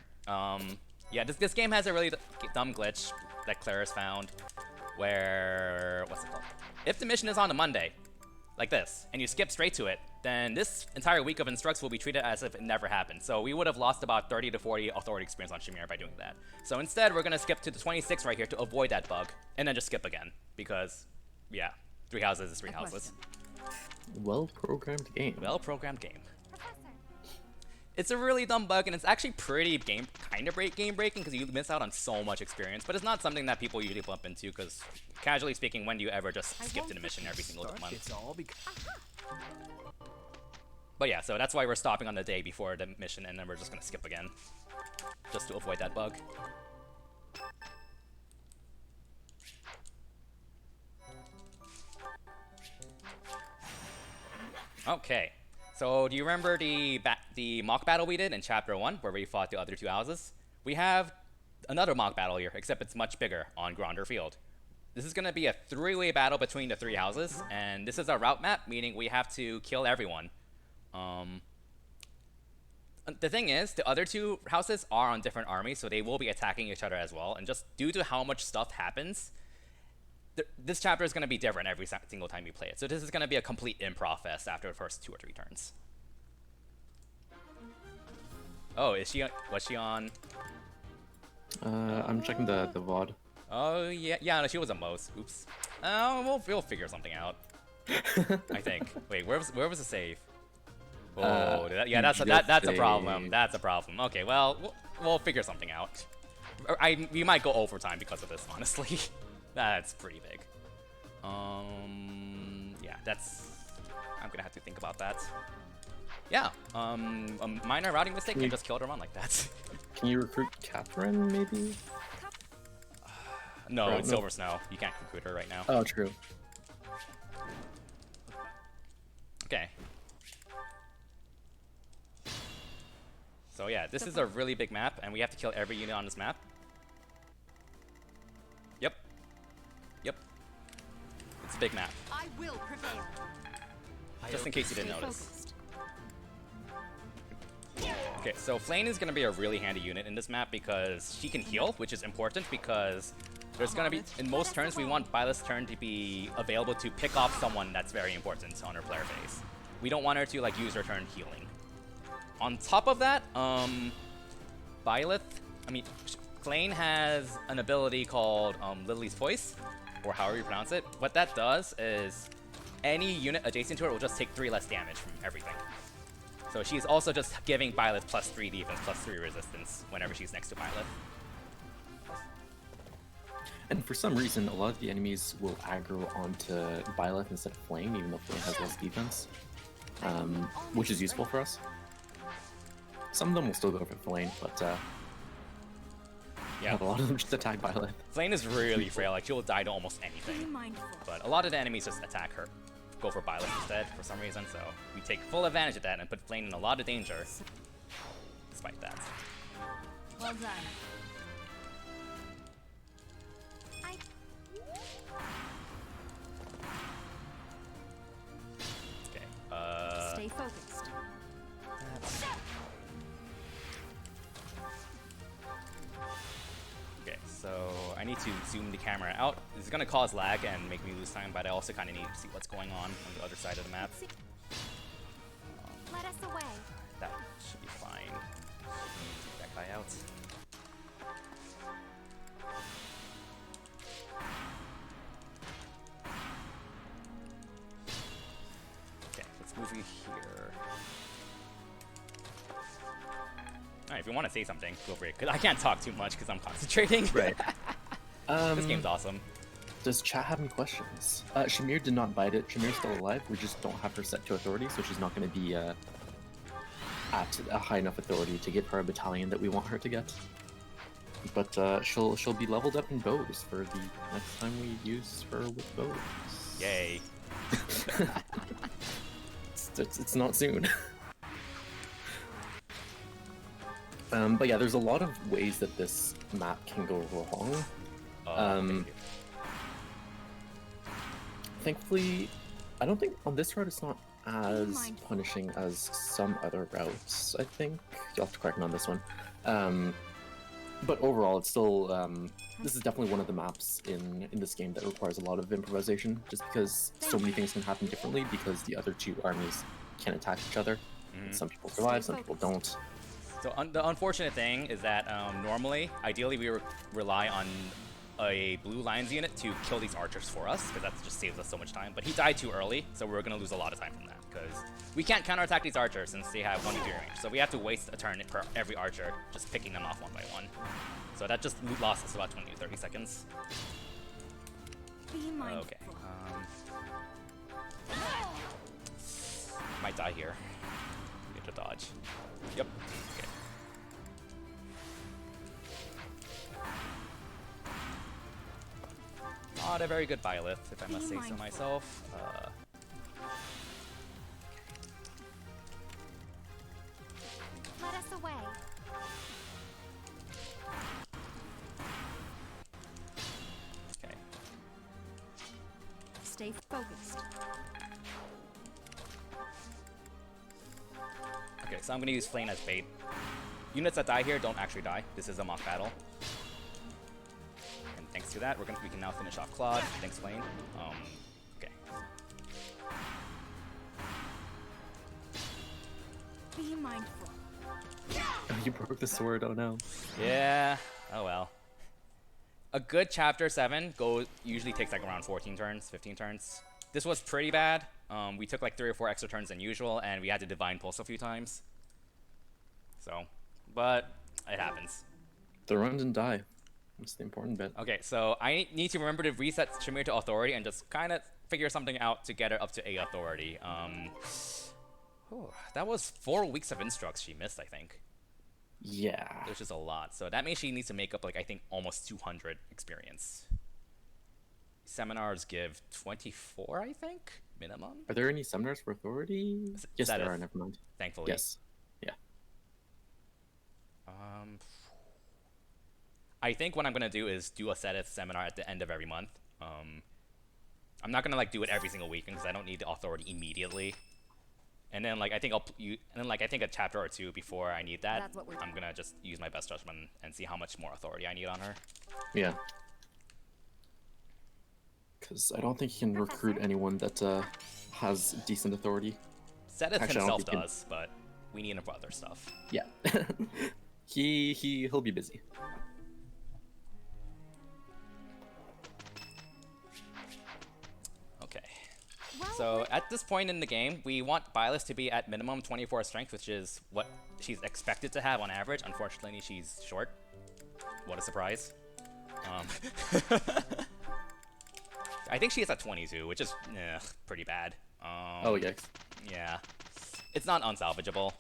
yeah, this game has a really dumb glitch that Claire's found, where what's it called? If the mission is on a Monday, like this, and you skip straight to it, then this entire week of instructs will be treated as if it never happened. So we would have lost about 30 to 40 authority experience on Shamir by doing that. So instead, we're gonna skip to the 26 right here to avoid that bug, and then just skip again because. Yeah, 3 houses is 3 houses. Well-programmed game. Well-programmed game. It's a really dumb bug, and it's actually pretty kind of game-breaking because you miss out on so much experience, but it's not something that people usually bump into because, casually speaking, when do you ever just skip to the mission every single month? It's all But yeah, so that's why we're stopping on the day before the mission, and then we're just going to skip again, just to avoid that bug. Okay, so do you remember the mock battle we did in Chapter 1, where we fought the other 2 houses? We have another mock battle here, except it's much bigger on Gronder Field. This is going to be a 3-way battle between the 3 houses, and this is a route map, meaning we have to kill everyone. The thing is, the other 2 houses are on different armies, so they will be attacking each other as well, and just due to how much stuff happens, this chapter is going to be different every single time you play it. So this is going to be a complete improv fest after the first 2 or 3 turns. Oh, is she? Was she on? I'm checking the VOD. Oh yeah, no, she was a Mos. Oops. We'll figure something out. I think. Wait, where was the save? Oh, that's a problem. That's a problem. Okay, well, we'll figure something out. We might go overtime because of this, honestly. That's pretty big. Yeah, I'm gonna have to think about that. Yeah, a minor routing mistake can just kill her on like that. Can you recruit Catherine, maybe? No, it's Silver Snow. You can't recruit her right now. Oh, true. Okay. So yeah, this is a really big map, and we have to kill every unit on this map. Yep. It's a big map. I will prevail. Just in case you didn't Stay notice. focused. Okay, so Flame is going to be a really handy unit in this map because she can heal, which is important because there's going to be, in most turns, we want Byleth's turn to be available to pick off someone that's very important on her player phase. We don't want her to like use her turn healing. On top of that, Flame has an ability called Lily's Voice, or however you pronounce it. What that does is any unit adjacent to it will just take 3 less damage from everything. So she's also just giving Byleth +3 defense, +3 resistance whenever she's next to Byleth. And for some reason, a lot of the enemies will aggro onto Byleth instead of Flame, even though Flame has less defense, which is useful for us. Some of them will still go for Flame, but yeah, a lot of them just attack Byleth. Flame is really frail, like she'll die to almost anything. But a lot of the enemies just attack her. Go for Byleth instead for some reason, so we take full advantage of that and put Flame in a lot of danger despite that. Well done. Okay, Stay focused. okay, so I need to zoom the camera out. This is gonna cause lag and make me lose time, but I also kind of need to see what's going on the other side of the map. Let us away. That should be fine. Take that guy out. Okay, let's move you here. Alright, if you want to say something, go for it. Because I can't talk too much because I'm concentrating. Right. This game's awesome. Does chat have any questions? Shamir did not bite it. Shamir's still alive. We just don't have her set to authority, so she's not going to be at a high enough authority to give her a battalion that we want her to get. But she'll be leveled up in bows for the next time we use her with bows. Yay. It's not soon. But yeah, there's a lot of ways that this map can go wrong. Thank you. Thankfully, I don't think on this route it's not as punishing as some other routes, I think. You'll have to correct me on this one. But overall, it's still, this is definitely one of the maps in this game that requires a lot of improvisation, just because so many things can happen differently because the other two armies can attack each other. Some people survive, some people don't. So the unfortunate thing is that normally, ideally, we rely on a blue lines unit to kill these archers for us, because that just saves us so much time. But he died too early, so we're going to lose a lot of time from that, because we can't counterattack these archers since they have 1 degree range. So we have to waste a turn per every archer, just picking them off one by one. So that just lost us about 20 to 30 seconds. Be mindful. Okay. Might die here. Need to dodge. Yep. Okay. Not a very good Byleth, if I must say so myself. Let us away. Okay. Stay focused. Okay, so I'm gonna use Flame as bait. Units that die here don't actually die. This is a mock battle. And thanks to that, we can now finish off Claude. Thanks, Flame. Okay. Be mindful. You broke the sword. Oh no. Yeah. Oh well. A good chapter 7 usually takes like around 14 turns, 15 turns. This was pretty bad. We took like 3 or 4 extra turns than usual, and we had to Divine Pulse a few times. So, but it happens. The run didn't die. That's the important bit. Okay, so I need to remember to reset Shamir to authority and just kind of figure something out to get her up to A authority. That was 4 weeks of instructs she missed, I think. Yeah. Which is a lot. So that means she needs to make up like I think almost 200 experience. Seminars give 24, I think, minimum. Are there any seminars for authority? Yes, there are. Never mind. Thankfully. Yes. Yeah. I think what I'm gonna do is do a Sedith seminar at the end of every month. I'm not gonna like do it every single week because I don't need the authority immediately. And then like I think I think a chapter or 2 before I need that, I'm gonna just use my best judgment and see how much more authority I need on her. Yeah. Because I don't think you can recruit anyone that has decent authority. Sedith himself does, but we need him for other stuff. Yeah. he'll be busy. Okay. So at this point in the game, we want Byleth to be at minimum 24 strength, which is what she's expected to have on average. Unfortunately, she's short. What a surprise. I think she is at 22, which is pretty bad. Oh, yikes. Yeah. It's not unsalvageable,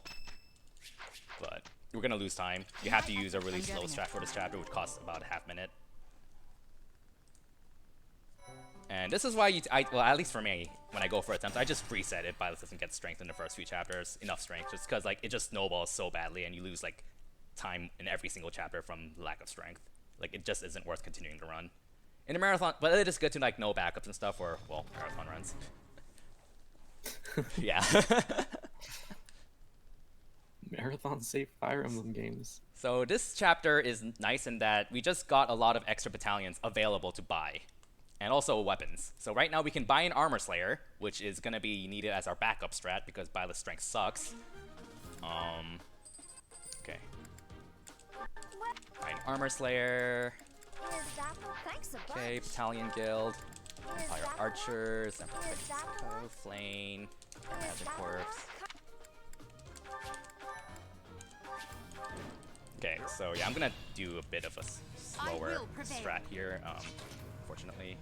but we're going to lose time. You have to use a really slow strat for this chapter, which costs about a half minute. And this is why well, at least for me, when I go for attempts, I just preset it. Byleth doesn't get strength in the first few chapters, enough strength, just because like it just snowballs so badly, and you lose like time in every single chapter from lack of strength. Like it just isn't worth continuing to run. In a marathon, but it is good to like know backups and stuff, or well, marathon runs. Yeah. Marathon safe Fire Emblem games. So this chapter is nice in that we just got a lot of extra battalions available to buy. And also weapons. So right now we can buy an Armor Slayer, which is going to be needed as our backup strat because Byleth's strength sucks. Okay. Buy an Armor Slayer. Okay, Battalion Guild. Empire Archers. Empire Flame. Magic Corps. Okay, so yeah, I'm going to do a bit of a slower strat here. Unfortunately.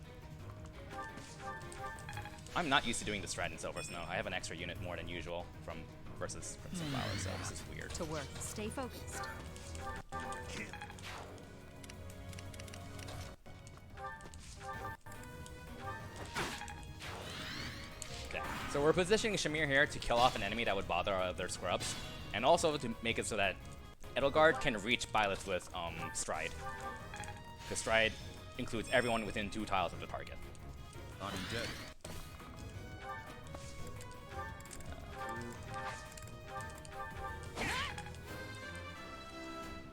I'm not used to doing the strat in Silver Snow. I have an extra unit more than usual versus Crimson Flower, so this is weird. To work. Stay focused. Okay, so we're positioning Shamir here to kill off an enemy that would bother our other scrubs, and also to make it so that Adelgard can reach Byleth with Stride. Because Stride includes everyone within 2 tiles of the target. On deck.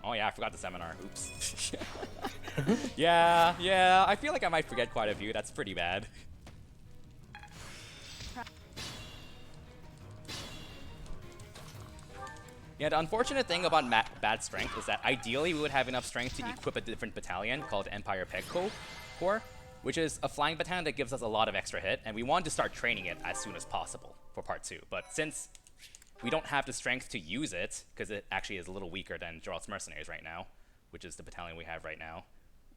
Oh yeah, I forgot the seminar. Oops. Yeah, I feel like I might forget quite a few. That's pretty bad. Yeah, the unfortunate thing about bad strength is that ideally we would have enough strength to equip a different battalion called Empire Peg Corps, which is a flying battalion that gives us a lot of extra hit, and we want to start training it as soon as possible for part 2. But since we don't have the strength to use it, because it actually is a little weaker than Geralt's Mercenaries right now, which is the battalion we have right now,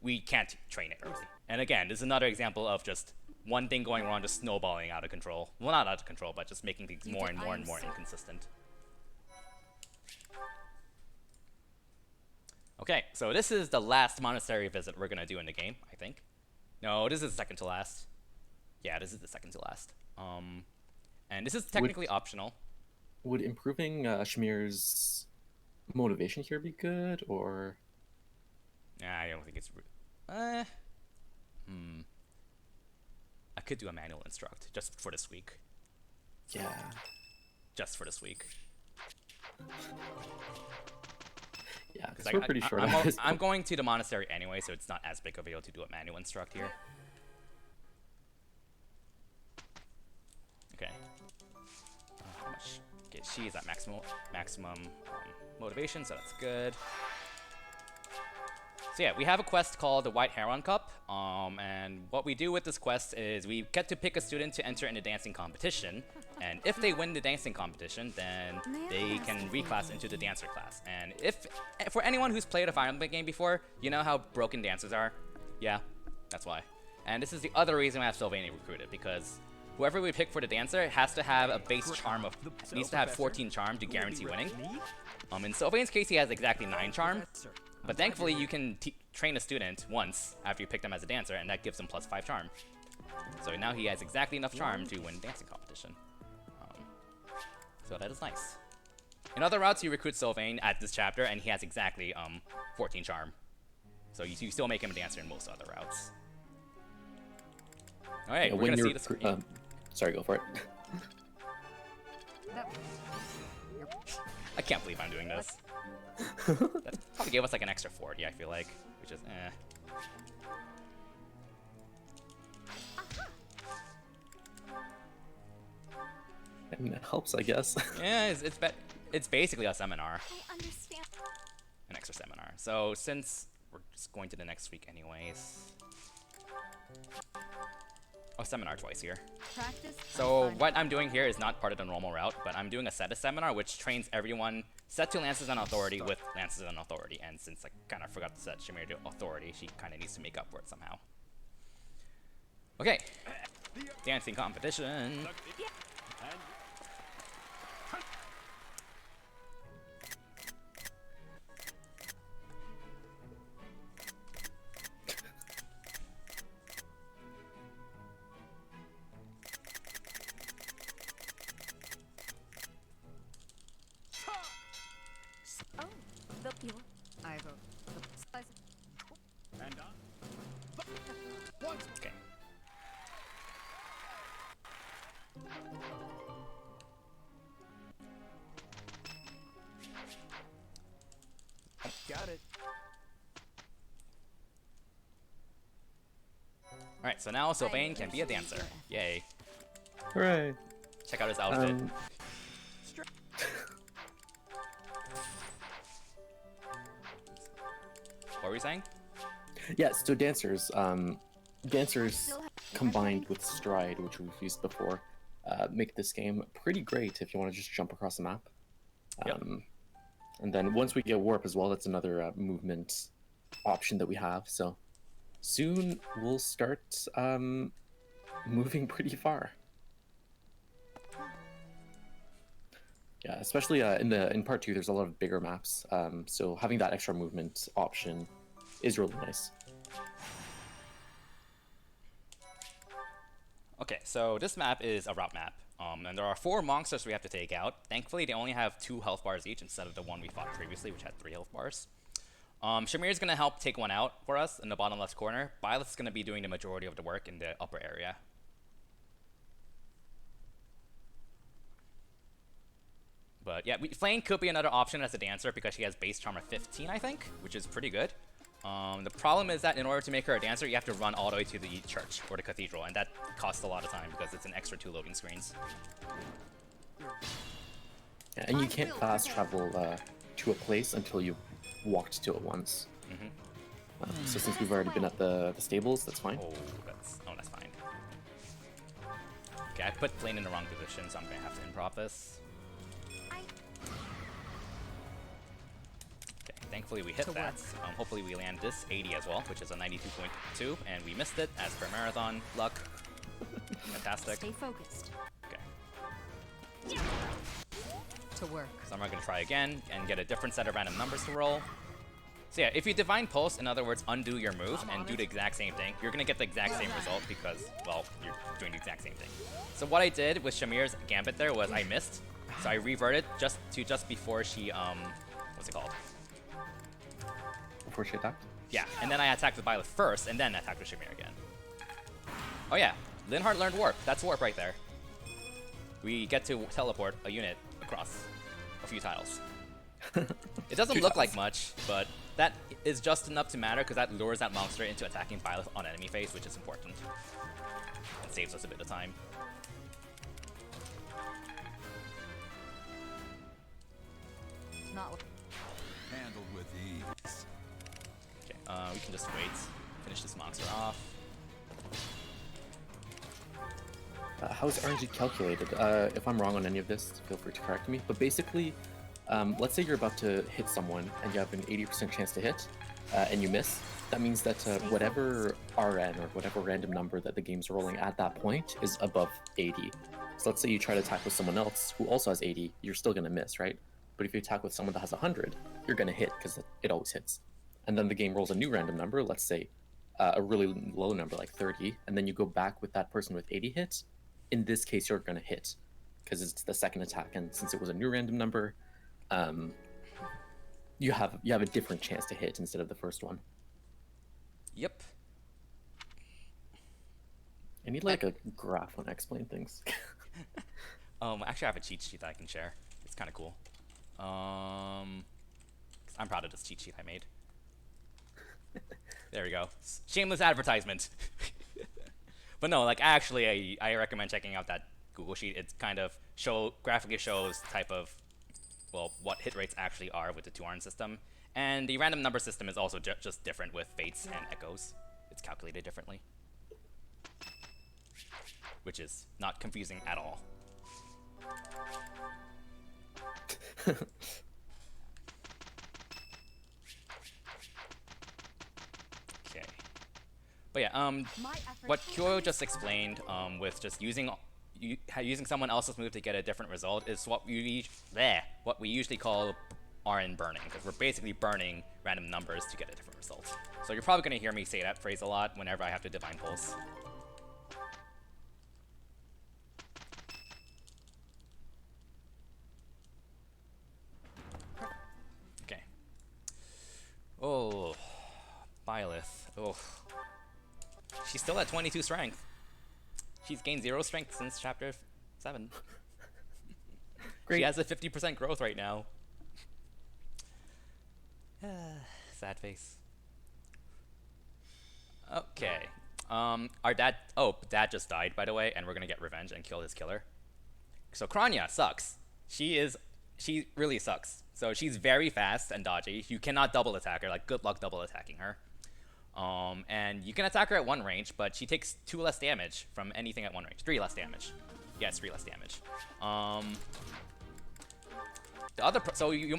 we can't train it early. And again, this is another example of just one thing going wrong, just snowballing out of control. Well, not out of control, but just making things more and more and more inconsistent. Okay, so this is the last Monastery Visit we're going to do in the game, I think. No, this is the second to last. Yeah, this is the second to last. And this is technically optional. Would improving Shamir's motivation here be good, or? Nah, I don't think it's... I could do a manual instruct, just for this week. Yeah. Just for this week. Yeah, because we're pretty short. I'm going to the monastery anyway, so it's not as big of a deal to do a manual instruct here. Okay. How much she's at maximum motivation, so that's good. So yeah, we have a quest called the White Heron Cup, and what we do with this quest is we get to pick a student to enter in a dancing competition, and if they win the dancing competition, then they can reclass into the dancer class. And for anyone who's played a Fire Emblem game before, you know how broken dancers are? Yeah, that's why. And this is the other reason I have Sylvania recruited, because whoever we pick for the dancer has to have a base charm of, needs to have 14 charm to guarantee winning. In Sylvain's case, he has exactly 9 charm. But thankfully, you can train a student once after you pick them as a dancer, and that gives him +5 charm. So now he has exactly enough charm to win dancing competition. So that is nice. In other routes, you recruit Sylvain at this chapter, and he has exactly 14 charm. So you still make him a dancer in most other routes. All right, we're gonna see this. Sorry, go for it. I can't believe I'm doing this. That probably gave us like an extra 40, I feel like, which is I mean, it helps, I guess. Yeah, it's basically a seminar, I understand. an extra seminar. So since we're just going to the next week anyways, seminar twice here. Practice. So what I'm doing here is not part of the normal route, but I'm doing a Set seminar, which trains everyone set to Lances on Authority with Lances on Authority. And since I kind of forgot to set Shamir to Authority, she kind of needs to make up for it somehow. Okay. Dancing competition. I vote. Okay. Got it. Alright, so now Sylvain can be a dancer. Yay. Hooray. Check out his outfit. What were you saying? Yeah, so dancers combined with stride, which we've used before, make this game pretty great if you want to just jump across the map. Yep. And then once we get warp as well, that's another movement option that we have. So soon we'll start moving pretty far. Yeah, especially in part 2, there's a lot of bigger maps. So having that extra movement option is really nice. Okay, so this map is a route map, and there are 4 monsters we have to take out. Thankfully, they only have 2 health bars each instead of the one we fought previously, which had 3 health bars. Shamir is going to help take one out for us in the bottom left corner. Byleth is going to be doing the majority of the work in the upper area. But yeah, Flame could be another option as a dancer because she has base charm of 15, I think, which is pretty good. The problem is that in order to make her a dancer, you have to run all the way to the church or the cathedral, and that costs a lot of time because it's an extra 2 loading screens. Yeah, and you can't fast travel to a place until you've walked to it once. So since we've already been at the stables, that's fine. Oh, that's fine. Okay, I put Flame in the wrong position, so I'm gonna have to improv this. Thankfully we hit that. Hopefully we land this 80 as well, which is a 92.2, and we missed it as per marathon luck. Fantastic. Stay focused. Okay. To work. So I'm gonna try again and get a different set of random numbers to roll. So yeah, if you Divine Pulse, in other words, undo your move and do the exact same thing, you're gonna get the exact same result because, well, you're doing the exact same thing. So what I did with Shamir's Gambit there was I missed, so I reverted just before she, what's it called? Before she attacked? Yeah, and then I attacked with Byleth first, and then attacked with Shamir again. Oh yeah, Linhardt learned Warp. That's Warp right there. We get to teleport a unit across a few tiles. It doesn't look like much, but that is just enough to matter because that lures that monster into attacking Byleth on enemy phase, which is important. And saves us a bit of time. not. Handled with ease. Okay, we can just wait. Finish this monster off. How's RNG calculated? If I'm wrong on any of this, feel free to correct me. But basically, let's say you're about to hit someone and you have an 80% chance to hit, and you miss. That means that whatever RN or whatever random number that the game's rolling at that point is above 80. So let's say you try to attack with someone else who also has 80, you're still going to miss, right? But if you attack with someone that has 100, you're going to hit because it always hits. And then the game rolls a new random number, let's say a really low number like 30, and then you go back with that person with 80 hits. In this case, you're going to hit because it's the second attack, and since it was a new random number, you have a different chance to hit instead of the first one. Yep. I need like a graph when I explain things. Actually, I have a cheat sheet that I can share. It's kind of cool. 'Cause I'm proud of this cheat sheet I made. There we go. Shameless advertisement. But no, like actually, I recommend checking out that Google sheet. It's kind of graphically shows type of, well, what hit rates actually are with the 2-RN system. And the random number system is also just different with fates and echoes. It's calculated differently, which is not confusing at all. Okay. But yeah, what Kyo just explained with just using someone else's move to get a different result is what we usually call RN burning, because we're basically burning random numbers to get a different result. So you're probably going to hear me say that phrase a lot whenever I have to Divine Pulse. Okay. Oh, Byleth. Oh. She's still at 22 strength. She's gained 0 strength since chapter 7. Great. She has a 50% growth right now. Sad face. Okay. Our dad just died, by the way, and we're gonna get revenge and kill his killer. So Kranya sucks. She really sucks. So she's very fast and dodgy. You cannot double attack her. Like, good luck double attacking her. And you can attack her at 1 range, but she takes 2 less damage from anything at 1 range. 3 less damage. Yes, 3 less damage. So you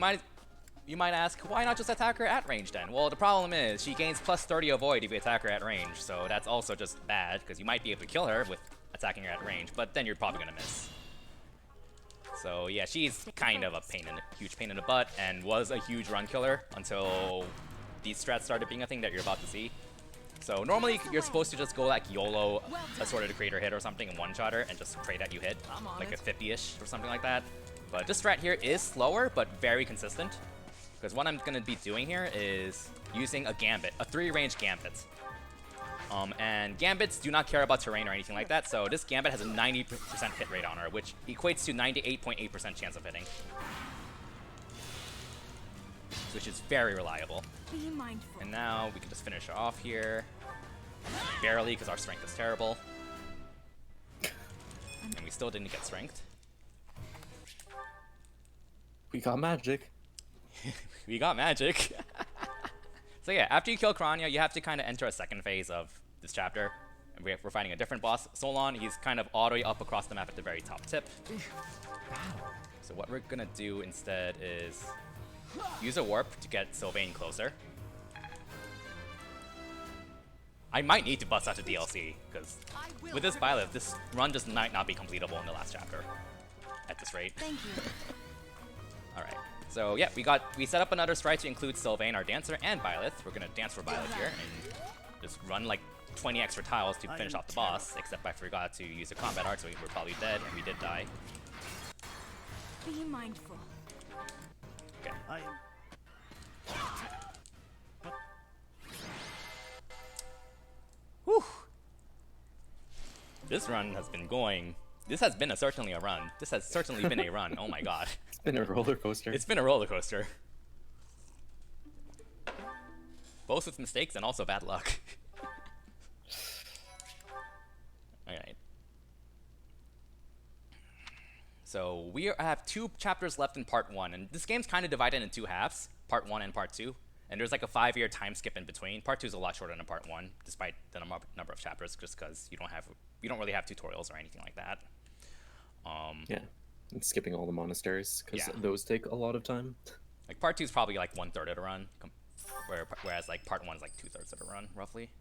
might ask, why not just attack her at range then? Well, the problem is she gains plus 30 avoid if you attack her at range, so that's also just bad because you might be able to kill her with attacking her at range, but then you're probably gonna miss. So yeah, she's kind of a huge pain in the butt, and was a huge run killer until these strats started being a thing that you're about to see. So normally you're supposed to just go like YOLO a Sword of the Creator hit or something and one-shot her and just pray that you hit, like a 50-ish or something like that. But this strat here is slower, but very consistent. Because what I'm going to be doing here is using a Gambit, a 3-range Gambit. And Gambits do not care about terrain or anything like that, so this Gambit has a 90% hit rate on her, which equates to 98.8% chance of hitting. Which is very reliable. Be mindful. And now we can just finish her off here. Barely, because our strength is terrible. And we still didn't get strength. We got magic. We got magic. So yeah, after you kill Kranya, you have to kind of enter a second phase of this chapter. And we're fighting a different boss, Solon. He's kind of all the way up across the map at the very top tip. So what we're gonna do instead is use a warp to get Sylvain closer. I might need to bust out the DLC, because with this Byleth, this run just might not be completable in the last chapter at this rate. Thank you. Alright, so yeah, we set up another strike to include Sylvain, our dancer, and Byleth. We're gonna dance for Byleth here, and just run like 20 extra tiles to finish off the boss, except I forgot to use a combat art, so we're probably dead, and we did die. Be mindful. Okay. Whew. This run has been going. This has been certainly a run. This has certainly been a run. Oh my god. It's been a roller coaster. It's been a roller coaster. Both with mistakes and also bad luck. Alright. So we have 2 chapters left in part 1, and this game's kind of divided in 2 halves, part 1 and part 2. And there's like a 5-year time skip in between. Part 2 is a lot shorter than part 1, despite the number of chapters, just because you don't really have tutorials or anything like that. Yeah, and skipping all the monasteries because Yeah. those take a lot of time. Like part 2 is probably like 1/3 of the run, whereas like part 1 is like 2/3 of the run, roughly.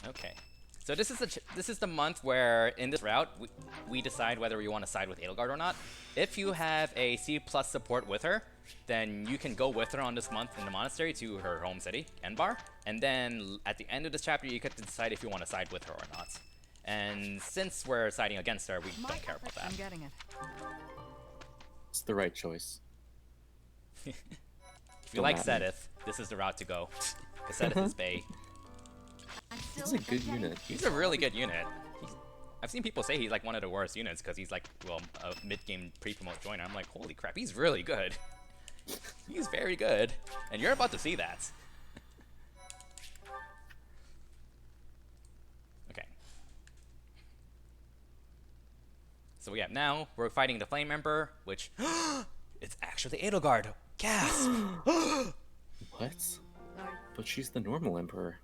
Okay, so this is the month where in this route we decide whether we want to side with Adelgard or not. If you have a C+ support with her, then you can go with her on this month in the monastery to her home city, Enbar, and then at the end of this chapter you get to decide if you want to side with her or not. And since we're siding against her, we don't care about that. I'm getting it. It's the right choice. If you like Sedith, this is the route to go. Because Sedith is Bay. He's a good unit. He's a really good unit. I've seen people say he's like one of the worst units because he's like, well, a mid-game pre-promote joiner. I'm like, holy crap, he's really good. He's very good. And you're about to see that. Okay. So yeah, now we're fighting the Flame Emperor, which... it's actually Adelgard! Gasp! What? But she's the normal emperor.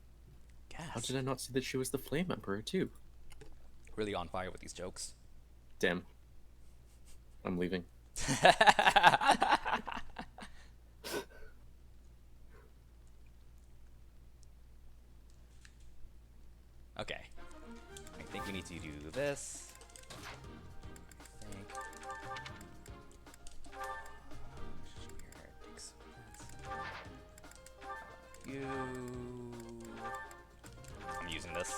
Gasp. How did I not see that she was the flame emperor too? Really on fire with these jokes. Damn. I'm leaving. Okay. I think we need to do this. I think. I'm using this.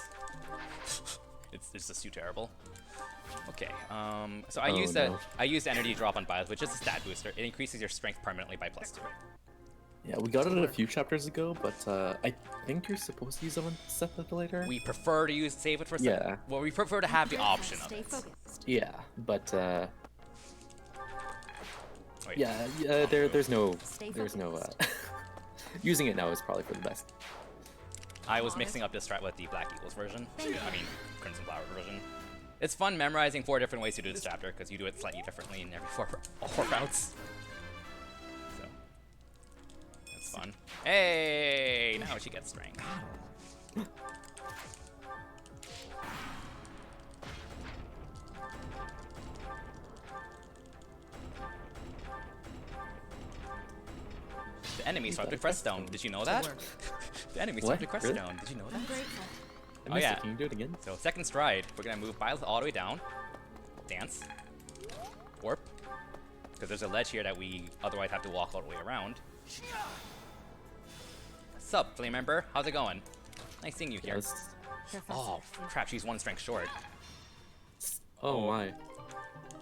It's just too terrible. Okay, so I used energy drop on Byleth, which is a stat booster. It increases your strength permanently by +2. Yeah, we got it a few chapters ago, but I think you're supposed to use it on Seth later. We prefer to save it for Yeah. Well, we prefer to have the option of Stay it. focused. Yeah, but Wait. there's no Stay using it now is probably for the best. I was mixing up this strat with the Black Eagles version. I mean, Crimson Flower version. It's fun memorizing 4 different ways to do this chapter, because you do it slightly differently in every 4 routes. So, that's fun. Hey! Now she gets strength. The enemy swept the Creststone. Did you know that? The enemy swept the What? Really? Creststone. Did you know I'm that? grateful. I Oh, missed yeah. it. Can you do it again? So second stride, we're gonna move Byleth all the way down. Dance. Warp. Because there's a ledge here that we otherwise have to walk all the way around. Sup, Flame Emperor? How's it going? Nice seeing you here. Yes. Oh, crap, she's 1 strength short. Oh my.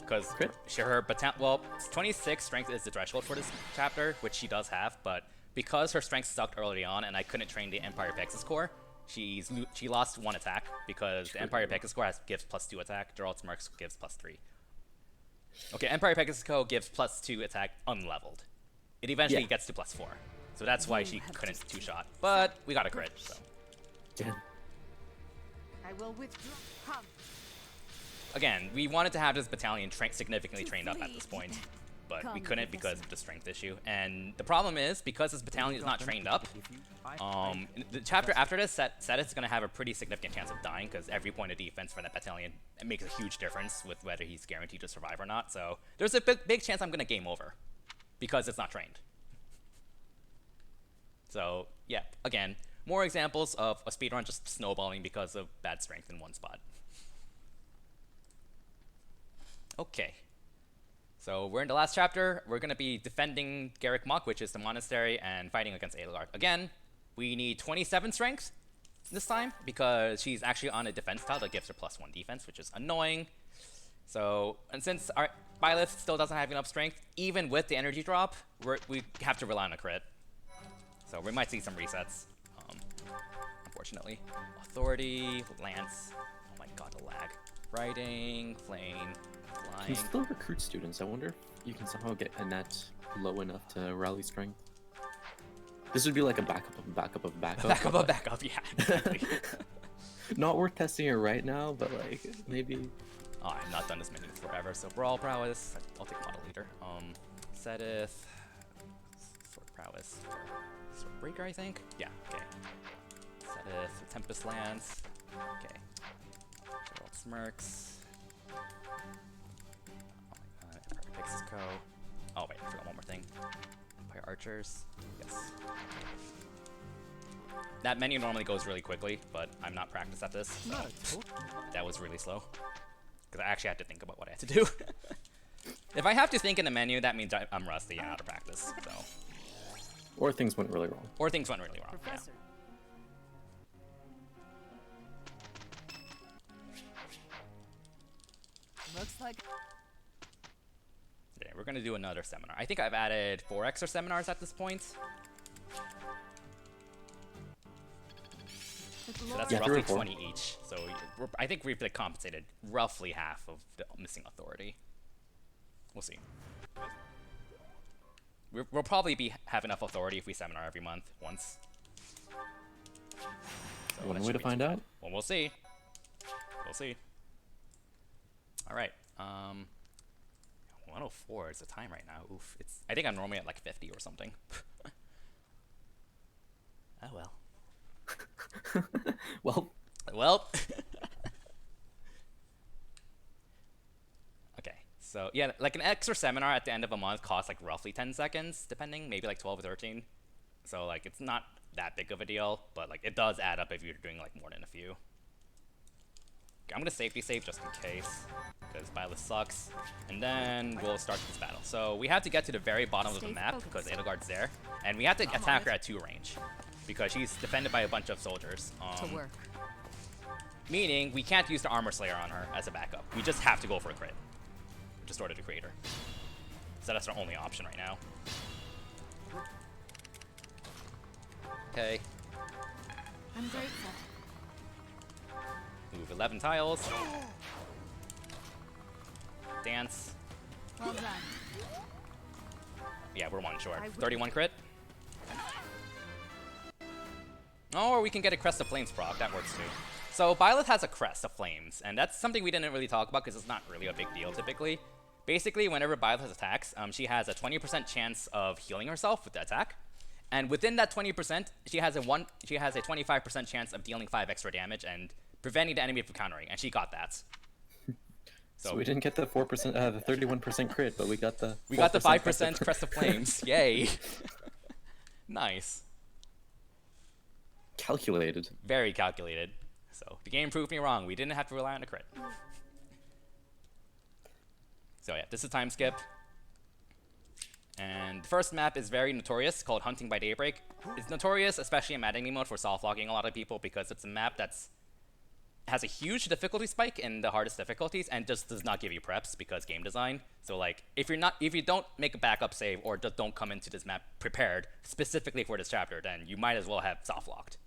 Because Crit? her well, 26 strength is the threshold for this chapter, which she does have, but because her strength sucked early on and I couldn't train the Empire Pegasus core, she lost 1 attack because the Empire Pegasus core gives +2 attack, Gerald's Mercs gives +3. Okay, Empire Pegasus core gives +2 attack unleveled. It eventually gets to +4, so that's why she couldn't 2-shot. But we got a crit, so. Damn. I will withdraw. Come. Again, we wanted to have this battalion significantly trained up at this point, but we couldn't because of the strength issue. And the problem is, because this battalion is not trained up, the chapter after this, Sedith's going to have a pretty significant chance of dying because every point of defense for that battalion makes a huge difference with whether he's guaranteed to survive or not. So there's a big chance I'm going to game over because it's not trained. So yeah, again, more examples of a speedrun just snowballing because of bad strength in one spot. Okay, so we're in the last chapter. We're going to be defending Derrick, which is the monastery, and fighting against Adelgard. Again, we need 27 strength this time because she's actually on a defense tile that gives her +1 defense, which is annoying. So, and since our Byleth still doesn't have enough strength, even with the energy drop, we have to rely on a crit. So we might see some resets, unfortunately. Authority, Lance, oh my god, the lag. Riding, Flame, Can you Flying. still recruit students? I wonder if you can somehow get a net low enough to rally strength. This would be like a backup of a backup of a backup. Backup of backup, yeah, exactly. Not worth testing it right now, but like maybe. Oh, I've not done this menu forever, so Brawl Prowess, I'll take Model Leader. Sedith, Sword Prowess, Sword Breaker, I think? Yeah, okay. Sedith, Tempest Lance, okay. Gerald Smirks. Pixis Co. Oh wait, I forgot one more thing. Empire Archers, yes. That menu normally goes really quickly, but I'm not practiced at this, so that was really slow. Because I actually had to think about what I had to do. If I have to think in the menu, that means I'm rusty and out of practice, so. Or things went really wrong. Or things went really wrong, Professor. Looks like Okay, we're gonna do another seminar. I think I've added 4 extra seminars at this point. So that's Yeah, roughly 3 or 4. 20 each. So I think we've compensated roughly half of the missing authority. We'll see. We'll probably have enough authority if we seminar every month once. So One way to find out. Well, we'll see. We'll see. All right. 104 is the time right now. Oof. I think I'm normally at like 50 or something. Oh well. Well. Okay, so yeah, like an extra seminar at the end of a month costs like roughly 10 seconds, depending, maybe like 12 or 13. So like it's not that big of a deal, but like it does add up if you're doing like more than a few. Okay, I'm gonna safety save just in case, because Byleth sucks, and then we'll start this battle. So we have to get to the very bottom of the map because Adelgard's there, and we have to attack her at 2 range. Because she's defended by a bunch of soldiers. to work. Meaning, we can't use the Armor Slayer on her as a backup. We just have to go for a crit. Just order the creator. So that's our only option right now. Okay. I'm grateful. Move 11 tiles. Dance. Well done. Yeah, we're 1 short. 31 crit. Or we can get a Crest of Flames proc, that works too. So Byleth has a Crest of Flames, and that's something we didn't really talk about because it's not really a big deal typically. Basically, whenever Byleth attacks, she has a 20% chance of healing herself with the attack. And within that 20%, she has a 25% chance of dealing 5 extra damage and preventing the enemy from countering, and she got that. So we didn't get the 4%, the 31% crit, but we got the 5% Crest of Flames. Yay. Nice. Calculated. Very calculated. So the game proved me wrong. We didn't have to rely on a crit. So yeah, this is time skip. And the first map is very notorious, called Hunting by Daybreak. It's notorious, especially in Maddening mode, for soft-logging a lot of people because it's a map has a huge difficulty spike in the hardest difficulties and just does not give you preps because game design. So like, if you don't make a backup save or just don't come into this map prepared specifically for this chapter, then you might as well have soft-locked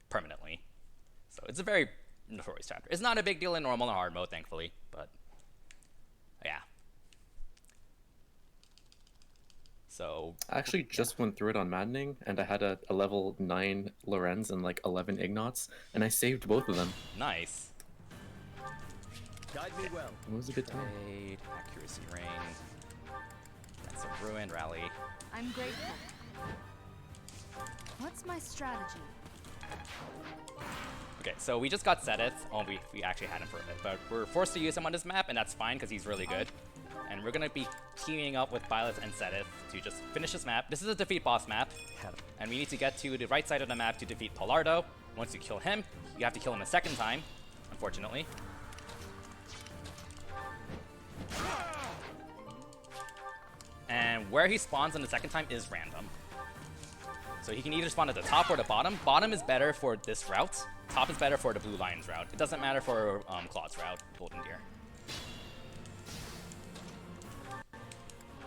permanently. So it's a very notorious chapter. It's not a big deal in normal and hard mode, thankfully, but yeah. So I actually just went through it on Maddening, and I had a level 9 Lorenz and like 11 Ignots, and I saved both of them. nice. Guide me well. It was a good time. Blade, accuracy ring. That's a ruined rally. I'm grateful. What's my strategy? Okay, so we just got Sedith. Oh, we actually had him for a bit, but we're forced to use him on this map, and that's fine because he's really good. And we're gonna be teaming up with Byleth and Sedith to just finish this map. This is a defeat boss map, and we need to get to the right side of the map to defeat Pollardo. Once you kill him, you have to kill him a second time, unfortunately. And where he spawns on the second time is random. So he can either spawn at the top or the bottom. Bottom is better for this route. Top is better for the Blue Lions route. It doesn't matter for Claude's route, Golden Deer.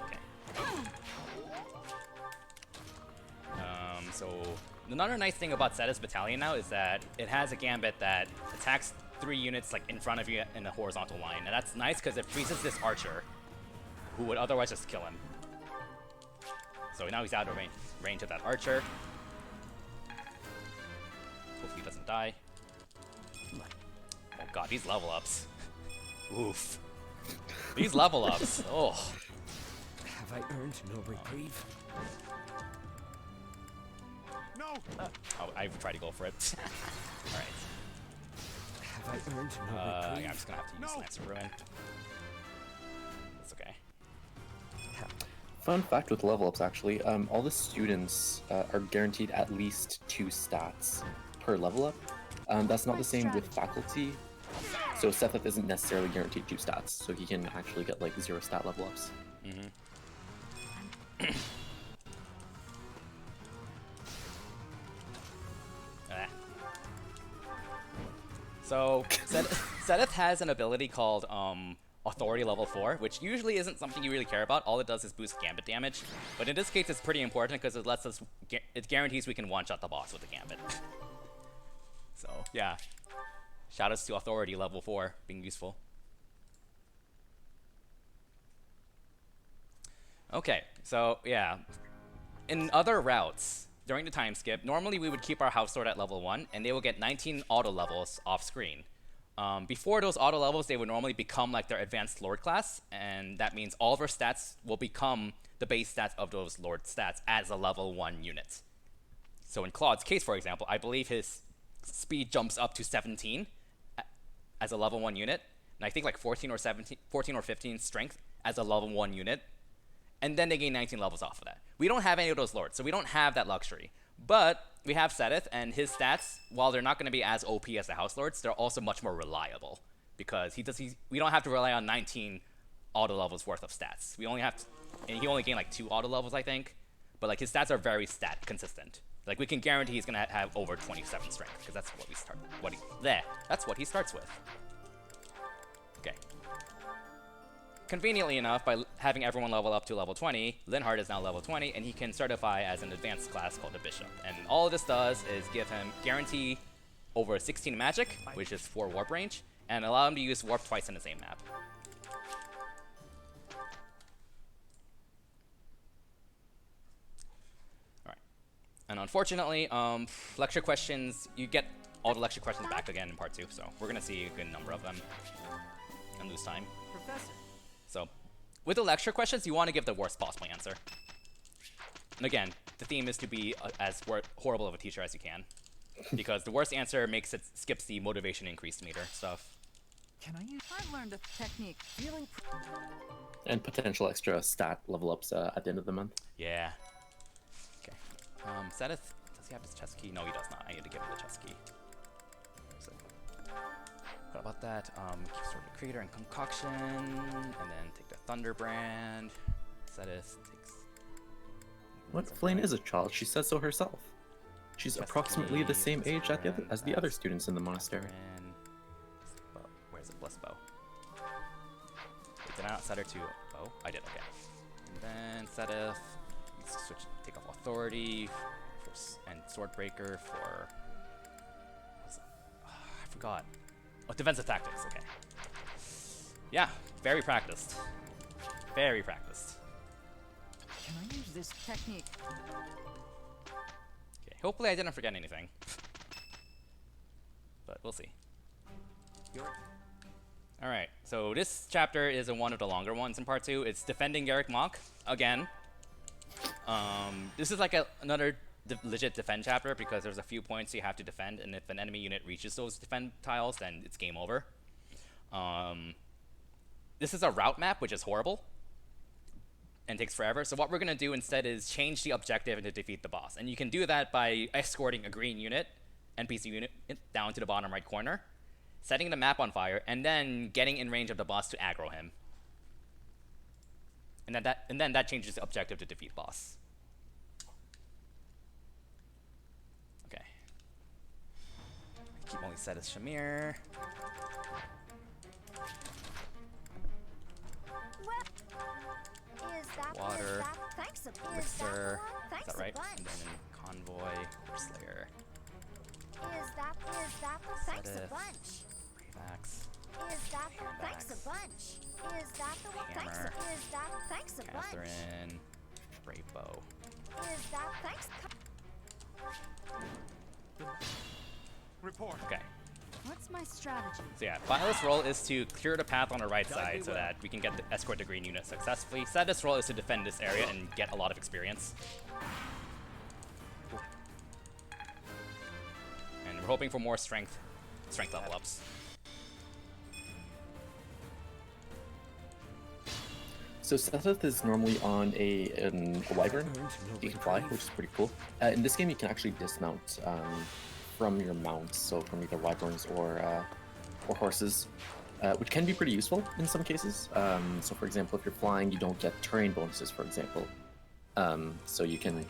Okay. So another nice thing about Sedith's battalion now is that it has a Gambit that attacks 3 units like in front of you in a horizontal line. And that's nice because it freezes this archer who would otherwise just kill him. So now he's out of range of that archer. he doesn't die. Oh god, these level ups. Oof. These level ups. Oh. Have I earned no reprieve? No! Oh, I tried to go for it. Alright. Have I earned no Yeah, reprieve? I'm just gonna have to use Lance of Ruin. It's okay. Fun fact with level ups, actually, all the students are guaranteed at least 2 stats per level up. That's not the same with faculty. So Sethith isn't necessarily guaranteed 2 stats, so he can actually get like 0 stat level ups. So, Sethith has an ability called Authority level 4, which usually isn't something you really care about. All it does is boost Gambit damage. But in this case, it's pretty important because it lets us, it guarantees we can one-shot the boss with the Gambit. So, yeah. Shoutouts to Authority level 4 being useful. Okay, so yeah. In other routes, during the time skip, normally we would keep our House Lord at level 1, and they will get 19 auto levels off screen. Before those auto levels, they would normally become like their advanced Lord class, and that means all of our stats will become the base stats of those Lord stats as a level 1 unit. So in Claude's case, for example, I believe his speed jumps up to 17 as a level 1 unit, and I think like 14 or 15 strength as a level 1 unit, and then they gain 19 levels off of that. We don't have any of those lords, so we don't have that luxury. But we have Sethith, and his stats, while they're not going to be as OP as the House Lords, they're also much more reliable, because we don't have to rely on 19 auto levels worth of stats. We only have to, and he only gained like 2 auto levels, I think, but like his stats are very consistent. Like we can guarantee he's going to have over 27 strength, because that's what we start. That's what he starts with. Okay. Conveniently enough, by having everyone level up to level 20, Linhardt is now level 20, and he can certify as an advanced class called a Bishop. And all this does is give him guarantee over 16 magic, which is 4 warp range, and allow him to use warp twice in the same map. Alright. And unfortunately, lecture questions, you get all the lecture questions back again in part 2, so we're going to see a good number of them and lose time. Professor. So, with the lecture questions, you want to give the worst possible answer. And again, the theme is to be as horrible of a teacher as you can, because the worst answer skips the motivation increase meter stuff. Can I use? I've learned a technique. Feeling. And potential extra stat level ups at the end of the month. Yeah. Okay. Sethith, does he have his chest key? No, he does not. I need to give him the chest key. Where is it? What about that? Keep sort of creator and concoction, and then take the Thunderbrand. Sethith takes. What? Flame is a child. She says so herself. She's Chest approximately key, the same age as the other that's students in the monastery. Where's the Bliss Bow? Did I not set her to bow? I did, okay. And then Sethith, take off Authority, and Swordbreaker for... I forgot. Oh, Defensive Tactics, okay. Yeah, very practiced. Very practiced. Can I use this Technique. Okay, hopefully I didn't forget anything. But we'll see. Alright, so this chapter is one of the longer ones in part 2. It's defending Derrick Mock, again. This is like another legit defend chapter, because there's a few points you have to defend, and if an enemy unit reaches those defend tiles, then it's game over. This is a route map, which is horrible and takes forever. So what we're going to do instead is change the objective and to defeat the boss. And you can do that by escorting a green unit, NPC unit, down to the bottom right corner, setting the map on fire, and then getting in range of the boss to aggro him. And then that changes the objective to defeat boss. Okay. Keep only set as Shamir. Water, Elixir, is that right? And then Convoy, Slayer. Is that thanks a bunch? Revax. Is that thanks a bunch? Is that Hammer. Is that thanks a bunch? Catherine, Rainbow. Is that thanks? Report. Okay. What's my strategy? So yeah, finalist role is to clear the path on the right side so that we can get the escort the green unit successfully. Sadist role is to defend this area and get a lot of experience. And we're hoping for more strength level ups. So Sethith is normally on a wyvern. You can fly, which is pretty cool. In this game, you can actually dismount from your mounts, so from either wyverns or horses, which can be pretty useful in some cases. So for example, if you're flying, you don't get terrain bonuses, for example. So you can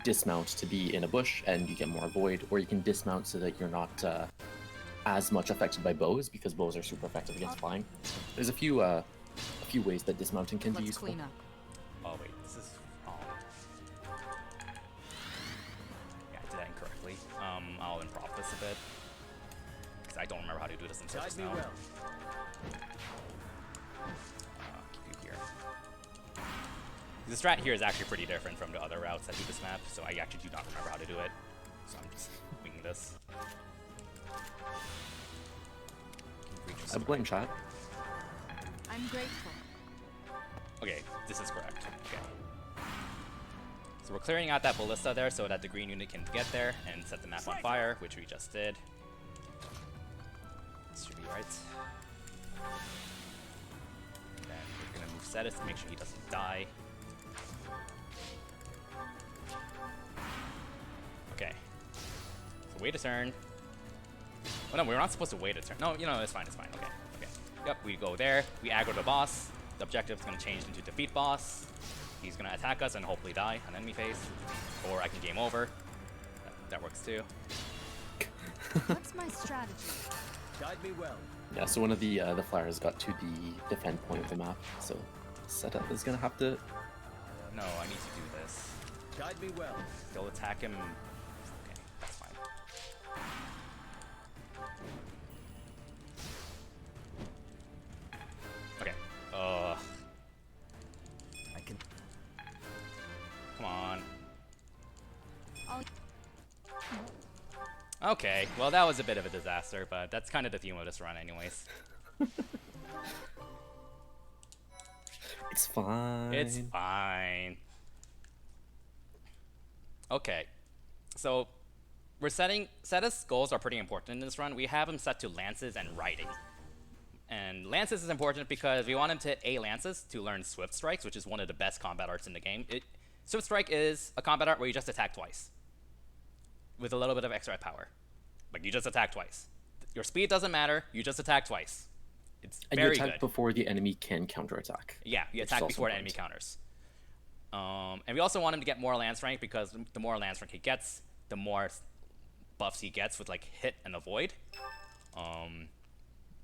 dismount to be in a bush and you get more void, or you can dismount so that you're not as much affected by bows, because bows are super effective against flying. There's a few ways that dismounting can be Let's Oh useful. wait, this is yeah, I did that incorrectly. I'll improv this a bit, because I don't remember how to do this in Surface now. Keep you here. The strat here is actually pretty different from the other routes that do this map, so I actually do not remember how to do it. So I'm just winging this. I blame chat. I'm grateful. Okay, this is correct. Okay. So we're clearing out that ballista there so that the green unit can get there and set the map on fire, which we just did. This should be right. And then we're gonna move Cetus to make sure he doesn't die. Okay. So wait a turn. Oh no, we're not supposed to wait a turn. No, you know, it's fine, okay. Okay. Yep, we go there, we aggro the boss. The objective is going to change into defeat boss. He's going to attack us and hopefully die on enemy phase. Or I can game over. That works too. What's my strategy? Guide me well. Yeah, so one of the flyers got to the defend point of the map, so Setup is gonna have to. No, I need to do this. Guide me well. They'll attack him. Okay, that's fine. Okay. I can. Come on. I'll... Okay, well that was a bit of a disaster, but that's kind of the theme of this run anyways. It's fine. It's fine. Okay, so we're setting goals are pretty important in this run. We have them set to lances and riding. And lances is important because we want him to hit A lances to learn Swift Strikes, which is one of the best combat arts in the game. Swift Strike is a combat art where you just attack twice with a little bit of extra power. Like, you just attack twice. Your speed doesn't matter, you just attack twice. It's And very you attack good. before the enemy can counterattack. Yeah, you which is attack also before the important. enemy counters. And we also want him to get more lance rank, because the more lance rank he gets, the more buffs he gets with like hit and avoid.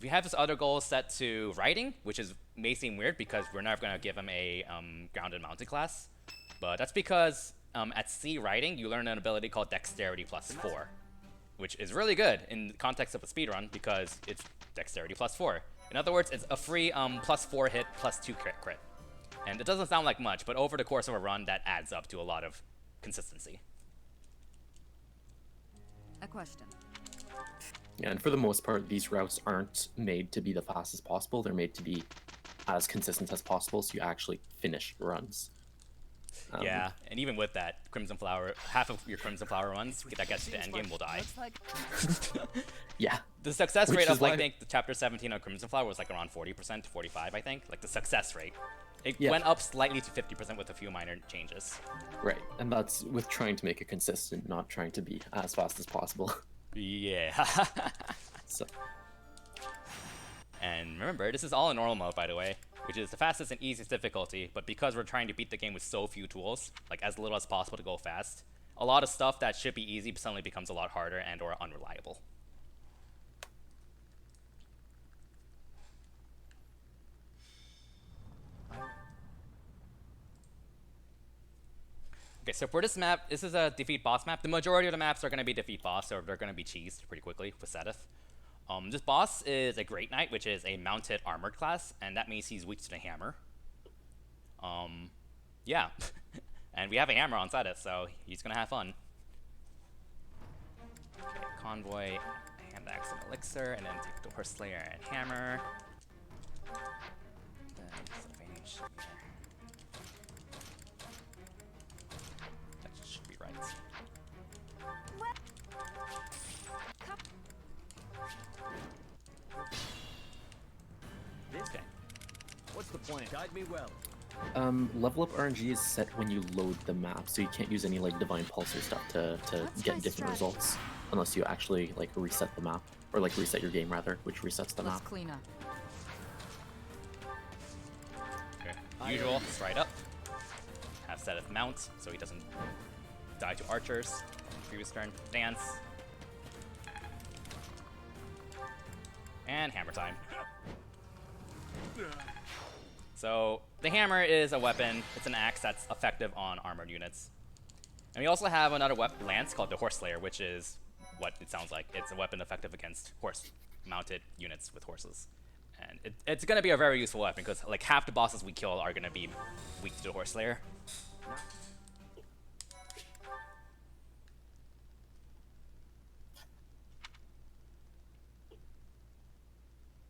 We have this other goal set to riding, which may seem weird because we're never going to give him a grounded mounted class. But that's because at C riding, you learn an ability called Dexterity +4, which is really good in the context of a speedrun because it's Dexterity +4. In other words, it's a free +4 hit +2 crit. And it doesn't sound like much, but over the course of a run, that adds up to a lot of consistency. A question. Yeah, and for the most part, these routes aren't made to be the fastest possible. They're made to be as consistent as possible, so you actually finish runs. Yeah, and even with that, Crimson Flower, half of your Crimson Flower runs that gets to the endgame will die. Looks like Yeah. The success Which rate is of, like, why- I think, the Chapter 17 on Crimson Flower was like around 40% to 45, I think. Like, the success rate. It Yeah. went up slightly to 50% with a few minor changes. Right, and that's with trying to make it consistent, not trying to be as fast as possible. Yeah. So, And remember, this is all in normal mode, by the way, which is the fastest and easiest difficulty, but because we're trying to beat the game with so few tools, like as little as possible to go fast, a lot of stuff that should be easy suddenly becomes a lot harder and or unreliable. Okay, so for this map, this is a defeat boss map. The majority of the maps are going to be defeat boss, so they're going to be cheesed pretty quickly with Sethith. This boss is a Great Knight, which is a mounted armored class, and that means he's weak to the hammer. Yeah. And we have a hammer on Sethith, so he's going to have fun. Okay, Convoy, Hand Axe and Elixir, and then take the Horse Slayer and Hammer. Then disadvantage here. That should be right. Okay. What's the point? Guide me well. Level up RNG is set when you load the map, so you can't use any like Divine Pulse or stuff to What's get my different strategy? results, unless you actually like reset the map, or like reset your game rather, which resets the Let's map. clean up. Okay. Usual, straight up. Have Seth mount so he doesn't die to archers. Previous turn, dance. And hammer time. So the hammer is a weapon. It's an axe that's effective on armored units. And we also have another lance called the Horse Slayer, which is what it sounds like. It's a weapon effective against horse-mounted units with horses. And it's going to be a very useful weapon because like half the bosses we kill are going to be weak to the Horse Slayer.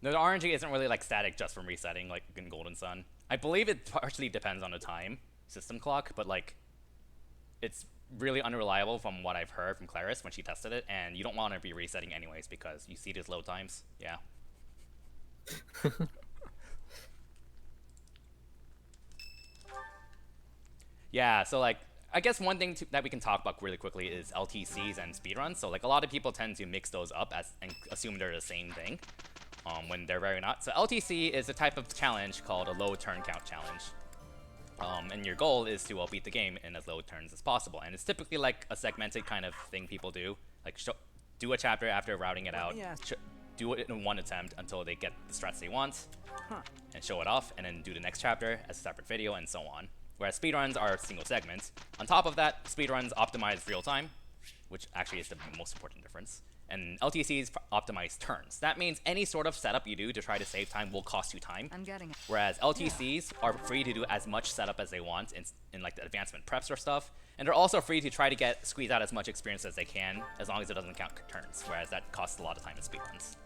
No, the RNG isn't really like static just from resetting like in Golden Sun. I believe it partially depends on the time system clock, but like it's really unreliable from what I've heard from Claris when she tested it, and you don't want to be resetting anyways because you see these load times. Yeah. Yeah, so like I guess one thing that we can talk about really quickly is LTCs and speedruns. So like a lot of people tend to mix those up and assume they're the same thing. When they're very not. So LTC is a type of challenge called a low turn count challenge. And your goal is to beat the game in as low turns as possible. And it's typically like a segmented kind of thing people do. Like do a chapter after routing it out. Do it in one attempt until they get the strats they want. And show it off. And then do the next chapter as a separate video and so on. Whereas speedruns are single segments. On top of that, speedruns optimize real time, which actually is the most important difference. And LTCs optimize turns. That means any sort of setup you do to try to save time will cost you time. I'm getting it. Whereas LTCs are free to do as much setup as they want in like the advancement preps or stuff. And they're also free to try to squeeze out as much experience as they can, as long as it doesn't count turns. Whereas that costs a lot of time in speedruns.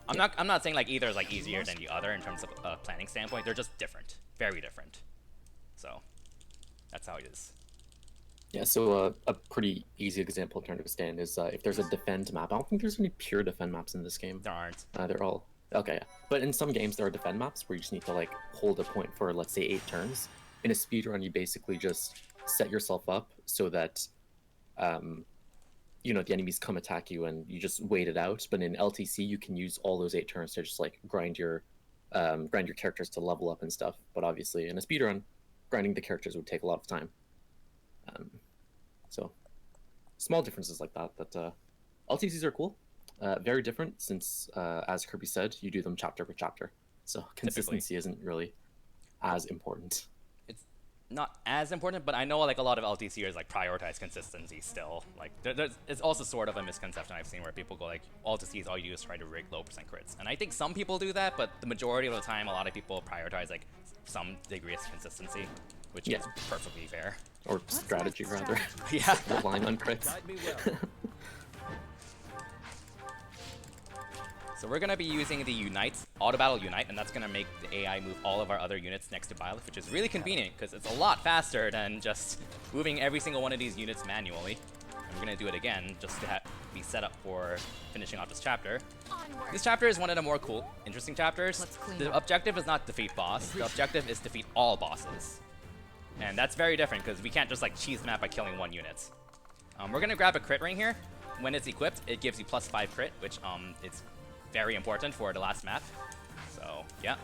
I'm not saying like either is like easier than the other in terms of a planning standpoint. They're just different, very different. So that's how it is. Yeah, so a pretty easy example I'm trying to understand is if there's a defend map. I don't think there's any pure defend maps in this game. There aren't. They're all okay. Yeah. But in some games there are defend maps where you just need to like hold a point for let's say 8 turns. In a speedrun, you basically just set yourself up so that you know the enemies come attack you and you just wait it out. But in LTC, you can use all those 8 turns to just like grind your characters to level up and stuff. But obviously, in a speedrun, grinding the characters would take a lot of time. So small differences like that. But LTCs are cool. Very different since, as Kirby said, you do them chapter per chapter. So consistency isn't really as important. It's not as important, but I know like a lot of LTCers like prioritize consistency still. Like it's also sort of a misconception I've seen where people go like LTCs all you do is try to rig low percent crits, and I think some people do that, but the majority of the time a lot of people prioritize like some degree of consistency, which is perfectly fair. Or strategy, rather. Yeah. Relying on crits. Guide me well. So we're going to be using the Unite, Auto Battle Unite, and that's going to make the AI move all of our other units next to Byleth, which is really convenient because it's a lot faster than just moving every single one of these units manually. And we're going to do it again just to be set up for finishing off this chapter. This chapter is one of the more cool, interesting chapters. The objective is not defeat boss. The objective is defeat all bosses. And that's very different because we can't just like cheese the map by killing one unit. We're going to grab a crit ring here. When it's equipped, it gives you +5 crit, which it's very important for the last map. So yeah,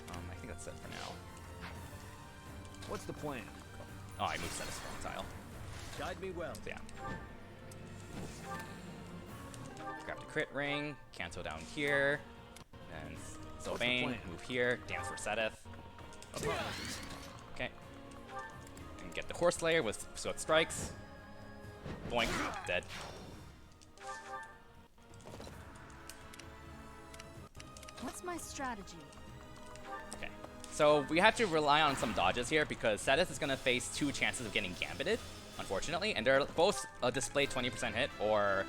I think that's it for now. What's the plan? Oh, I moved set a strong tile. Guide me well. So, yeah. Grab the crit ring, cancel down here, and Sylvain, move here, dance for Sedith. Okay. And get the Horse Slayer with Swift Strikes. Boink, dead. What's my strategy? Okay. So we have to rely on some dodges here because Sedith is going to face 2 chances of getting Gambited, unfortunately, and they're both a display 20% hit or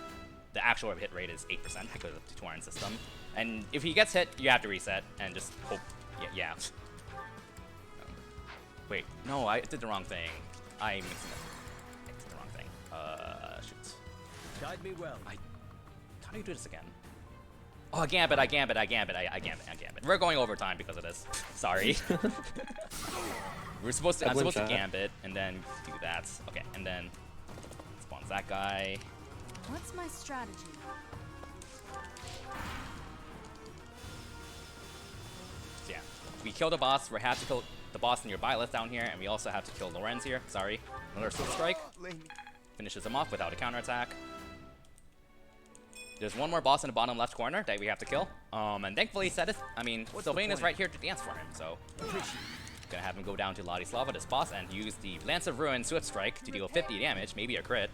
the actual hit rate is 8% because of the tutorial system. And if he gets hit, you have to reset and just hope. Yeah. Wait, no, I did the wrong thing. I did the wrong thing. Shoot. Guide me well. How do you do this again? Oh, I gambit. We're going overtime because of this. Sorry. I'm supposed to gambit and then do that. Okay, and then spawns that guy. What's my strategy? So yeah, we kill the boss. We have to kill the boss nearby Lith down here, and we also have to kill Lorenz here. Sorry. Another Swift Strike. Finishes him off without a counterattack. There's one more boss in the bottom left corner that we have to kill. And thankfully, Sylvain is right here to dance for him, so gonna have him go down to Ladislava, this boss, and use the Lance of Ruin Swift Strike to deal 50 damage, maybe a crit.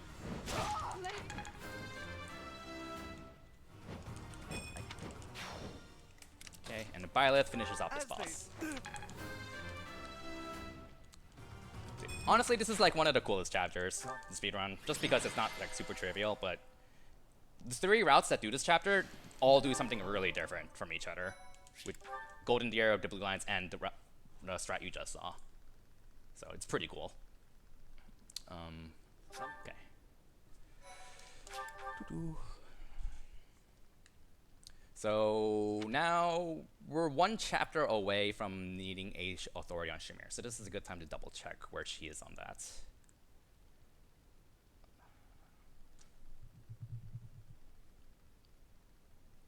Okay, and the Byleth finishes off this boss. Honestly, this is like one of the coolest chapters in speedrun, just because it's not like super trivial, but the 3 routes that do this chapter all do something really different from each other, with Golden Deer, the Blue Lines, and the strat you just saw. So it's pretty cool. Okay. So now we're 1 chapter away from needing Age Authority on Shamir. So this is a good time to double check where she is on that.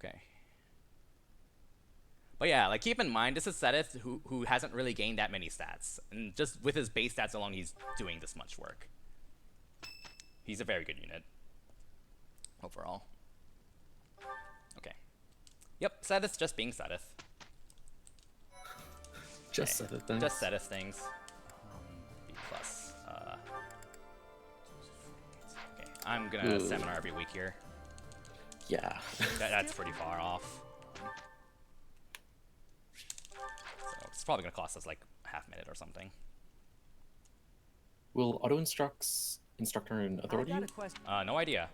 Okay. But yeah, like keep in mind, this is Sedith who hasn't really gained that many stats. And just with his base stats alone, he's doing this much work. He's a very good unit overall. Okay. Yep, Sedith just being Sedith. Just Sedith things. Just Sedith things. B+. Okay, I'm gonna seminar every week here. Yeah. That's pretty far off. So it's probably gonna cost us like a half minute or something. Will auto instructor and authority? No idea.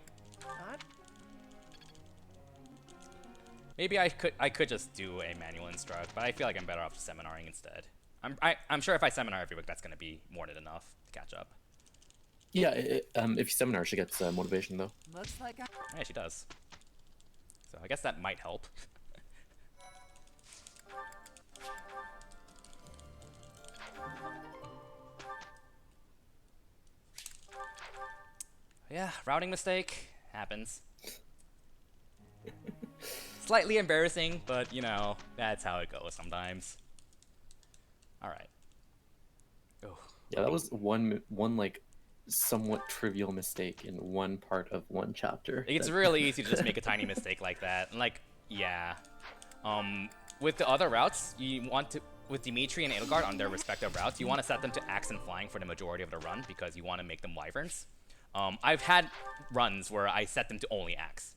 Maybe I could just do a manual instruct, but I feel like I'm better off seminaring instead. I'm sure if I seminar every week, that's gonna be more than enough to catch up. Yeah, if you seminar, she gets motivation though. Looks like Yeah, she does. So I guess that might help. Yeah, routing mistake happens. Slightly embarrassing, but you know, that's how it goes sometimes. Alright. Oh. Yeah, that was one like somewhat trivial mistake in one part of one chapter. It's really easy to just make a tiny mistake like that. And like, yeah. With the other routes, you want to, with Dimitri and Adelgard on their respective routes, you want to set them to axe and flying for the majority of the run because you want to make them wyverns. I've had runs where I set them to only axe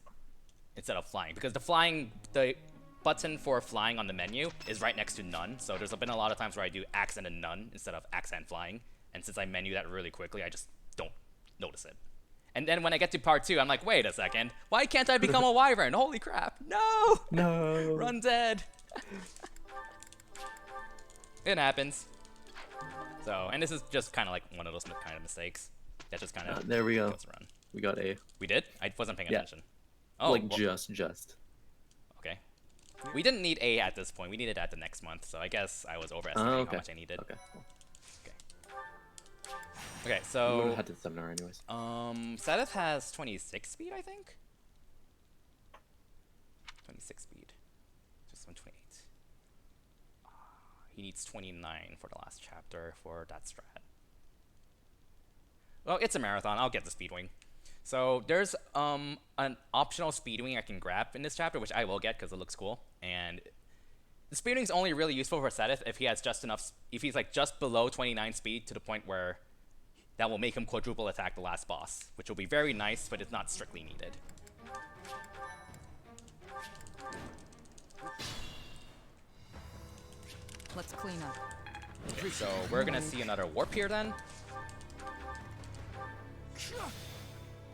instead of flying because the button for flying on the menu is right next to none. So there's been a lot of times where I do axe and a none instead of axe and flying. And since I menu that really quickly, I just don't notice it. And then when I get to part 2, I'm like, wait a second, why can't I become a wyvern? Holy crap, no! No! Run dead! It happens. So, and this is just kind of like one of those kind of mistakes. That just kind of there we go. Run. We got A. We did? I wasn't paying attention. Oh, like well, just. Okay. We didn't need A at this point. We needed it at the next month. So I guess I was overestimating how much I needed. Okay. Okay, so... We would have had to seminar anyways. Sedith has 26 speed, I think? 26 speed. Just 128. He needs 29 for the last chapter for that strat. Well, it's a marathon. I'll get the speed wing. So there's an optional speed wing I can grab in this chapter, which I will get because it looks cool. And the speed wing is only really useful for Sedith if he has just enough, if he's like just below 29 speed to the point where that will make him quadruple attack the last boss, which will be very nice, but it's not strictly needed. let's clean up. Okay, so we're gonna see another warp here then.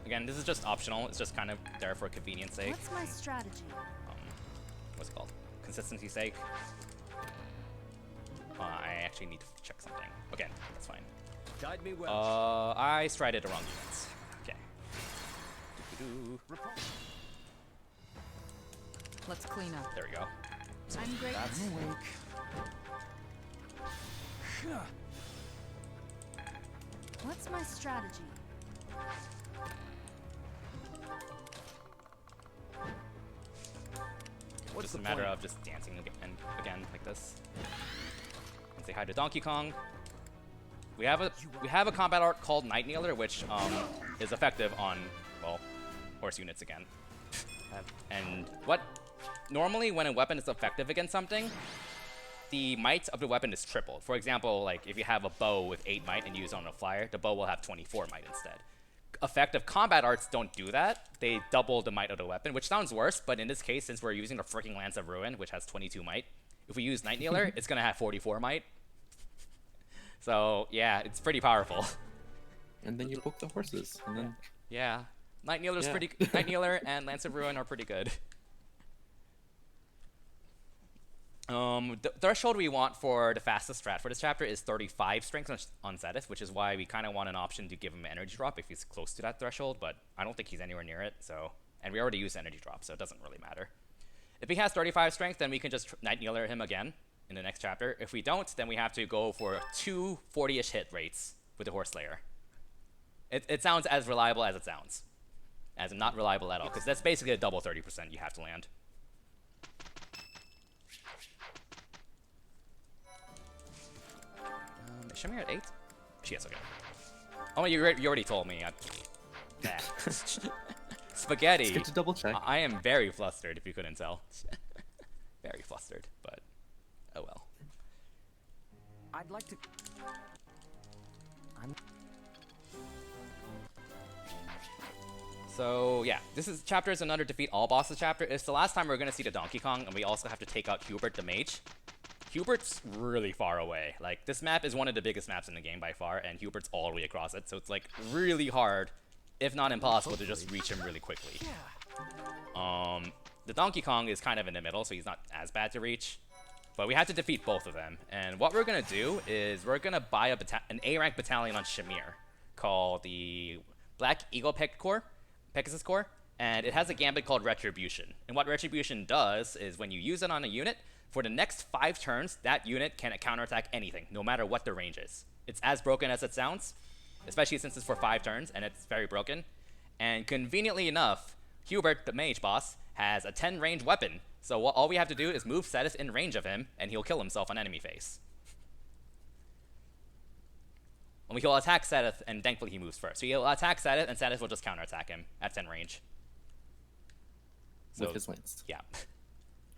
Again, this is just optional. It's just kind of there for convenience sake. What's my strategy? What's it called? Consistency's sake. I actually need to check something. Okay, that's fine. Guide me well. I strided the wrong units. Okay. Let's clean up. There we go. I'm great. That's What's my strategy? What's just the a matter plan? of just dancing again like this. And say hi to Donkey Kong. We have a combat art called Night Kneeler, which is effective on, well, horse units again. And what normally when a weapon is effective against something, the might of the weapon is tripled. For example, like if you have a bow with 8 might and use it on a flyer, the bow will have 24 might instead. Effective combat arts don't do that. They double the might of the weapon, which sounds worse, but in this case, since we're using the freaking Lance of Ruin, which has 22 might, if we use Night Kneeler, it's gonna have 44 might. So yeah, it's pretty powerful. And then you poke the horses, and then Yeah, Night Kneeler's Yeah. pretty. Night Kneeler and Lance of Ruin are pretty good. The threshold we want for the fastest strat for this chapter is 35 strength on Zedith, which is why we kind of want an option to give him an energy drop if he's close to that threshold, but I don't think he's anywhere near it, so... And we already used energy drop, so it doesn't really matter. If he has 35 strength, then we can just Night Kneeler him again in the next chapter. If we don't, then we have to go for 2 40-ish hit rates with the Horse Slayer. It sounds as reliable as it sounds. As in not reliable at all, because that's basically a double 30% you have to land. Is Shamir at 8? She is, okay. Oh, you already told me. Spaghetti. it's good to double check. I am very flustered, if you couldn't tell. Very flustered, but oh well. I'd like to. So yeah, chapter is another defeat all bosses chapter. It's the last time we're gonna see the Donkey Kong, and we also have to take out Hubert the Mage. Hubert's really far away. Like, this map is one of the biggest maps in the game by far, and Hubert's all the way across it, so it's like really hard, if not impossible, to just reach him really quickly. The Donkey Kong is kind of in the middle, so he's not as bad to reach. But we have to defeat both of them. And what we're gonna do is we're gonna buy an A-rank battalion on Shamir called the Black Eagle Pegasus Corps, and it has a gambit called Retribution. And what Retribution does is when you use it on a unit, for the next 5 turns, that unit can counterattack anything, no matter what the range is. It's as broken as it sounds, especially since it's for 5 turns, and it's very broken. And conveniently enough, Hubert, the mage boss, has a 10 range weapon, so all we have to do is move Sedith in range of him, and he'll kill himself on enemy face. And he'll attack Sedith, and thankfully he moves first. So he'll attack Sedith, and Sedith will just counterattack him at 10 range. With his lance. Yeah.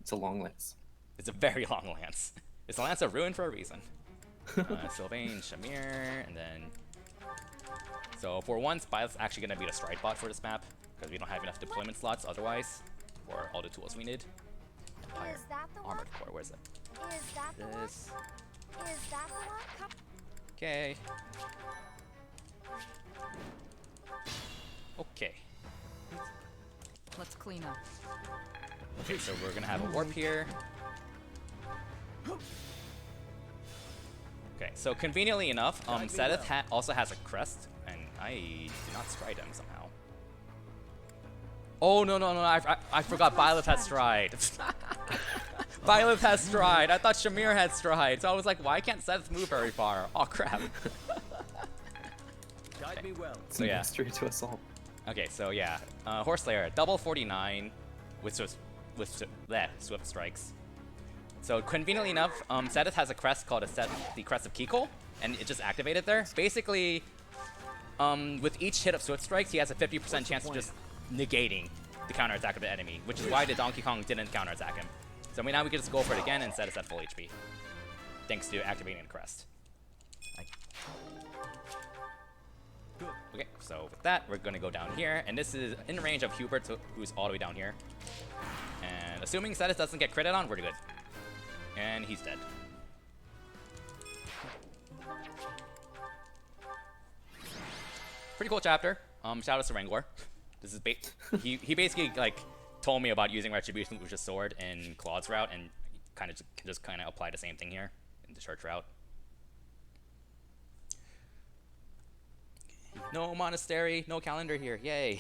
It's a long lance. It's a very long lance. It's a lance of ruin for a reason. Sylvain, Shamir, and then... So for once, Byleth's actually going to be the stride bot for this map, because we don't have enough deployment slots otherwise for all the tools we need. Empire. Is that the Armored one? Core, where's it? Is that the one? This. Is that the one? Come. Okay. Okay. Let's clean up. Okay, so we're going to have a warp here. Okay, so conveniently enough, Sedith also has a crest, and I did not stride him somehow. Oh, no, I forgot Byleth has stride. Byleth has stride. I thought Shamir had stride, so I was like, why can't Sedith move very far? Oh, crap. Guide me well. It's So, a yeah. mystery to us all. Okay, so yeah, Horse Slayer, double 49 with Swift Strikes. So conveniently enough, Sedith has a crest called the Crest of Kiko, and it just activated there. Basically, with each hit of Swift Strikes, he has a 50% chance of just negating the counterattack of the enemy, which is why the Donkey Kong didn't counterattack him. So now we can just go for it again and Sedith at full HP, thanks to activating the crest. Okay, so with that, we're gonna go down here, and this is in range of Hubert, who's all the way down here. And assuming Sedith doesn't get critted on, we're good. And he's dead. Pretty cool chapter. Shout out to Wrangler. This is he basically like told me about using Retribution with just sword in Claude's route, and can just kind of apply the same thing here in the church route. No monastery, no calendar here. Yay.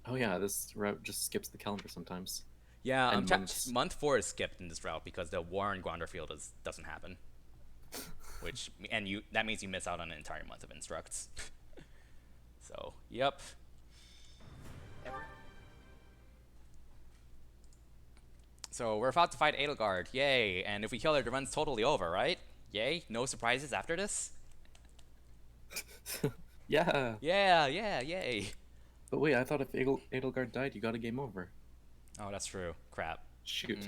Oh yeah, this route just skips the calendar sometimes. Yeah, And months. month 4 is skipped in this route because the war in Granderfield doesn't happen. That means you miss out on an entire month of instructs. So, yep. So we're about to fight Adelgard, yay! And if we kill her, the run's totally over, right? Yay! No surprises after this? Yeah. Yeah, yay! But wait, I thought if Adelgard died, you got a game over. Oh, that's true. Crap. Shoot.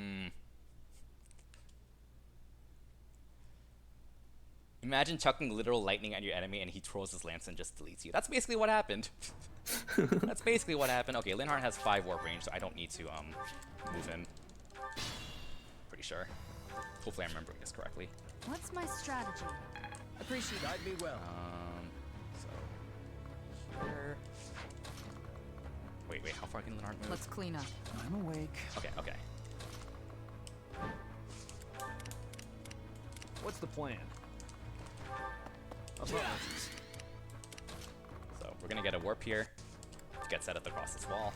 Imagine chucking literal lightning at your enemy and he throws his lance and just deletes you. That's basically what happened. That's basically what happened. Okay, Linhardt has 5 warp range, so I don't need to move him. Pretty sure. Hopefully I'm remembering this correctly. What's my strategy? Appreciate it. Guide me well. So here. Wait, how far can Linhardt move? Let's clean up. I'm awake. Okay. What's the plan? Apologies. So we're gonna get a warp here to get set up across this wall.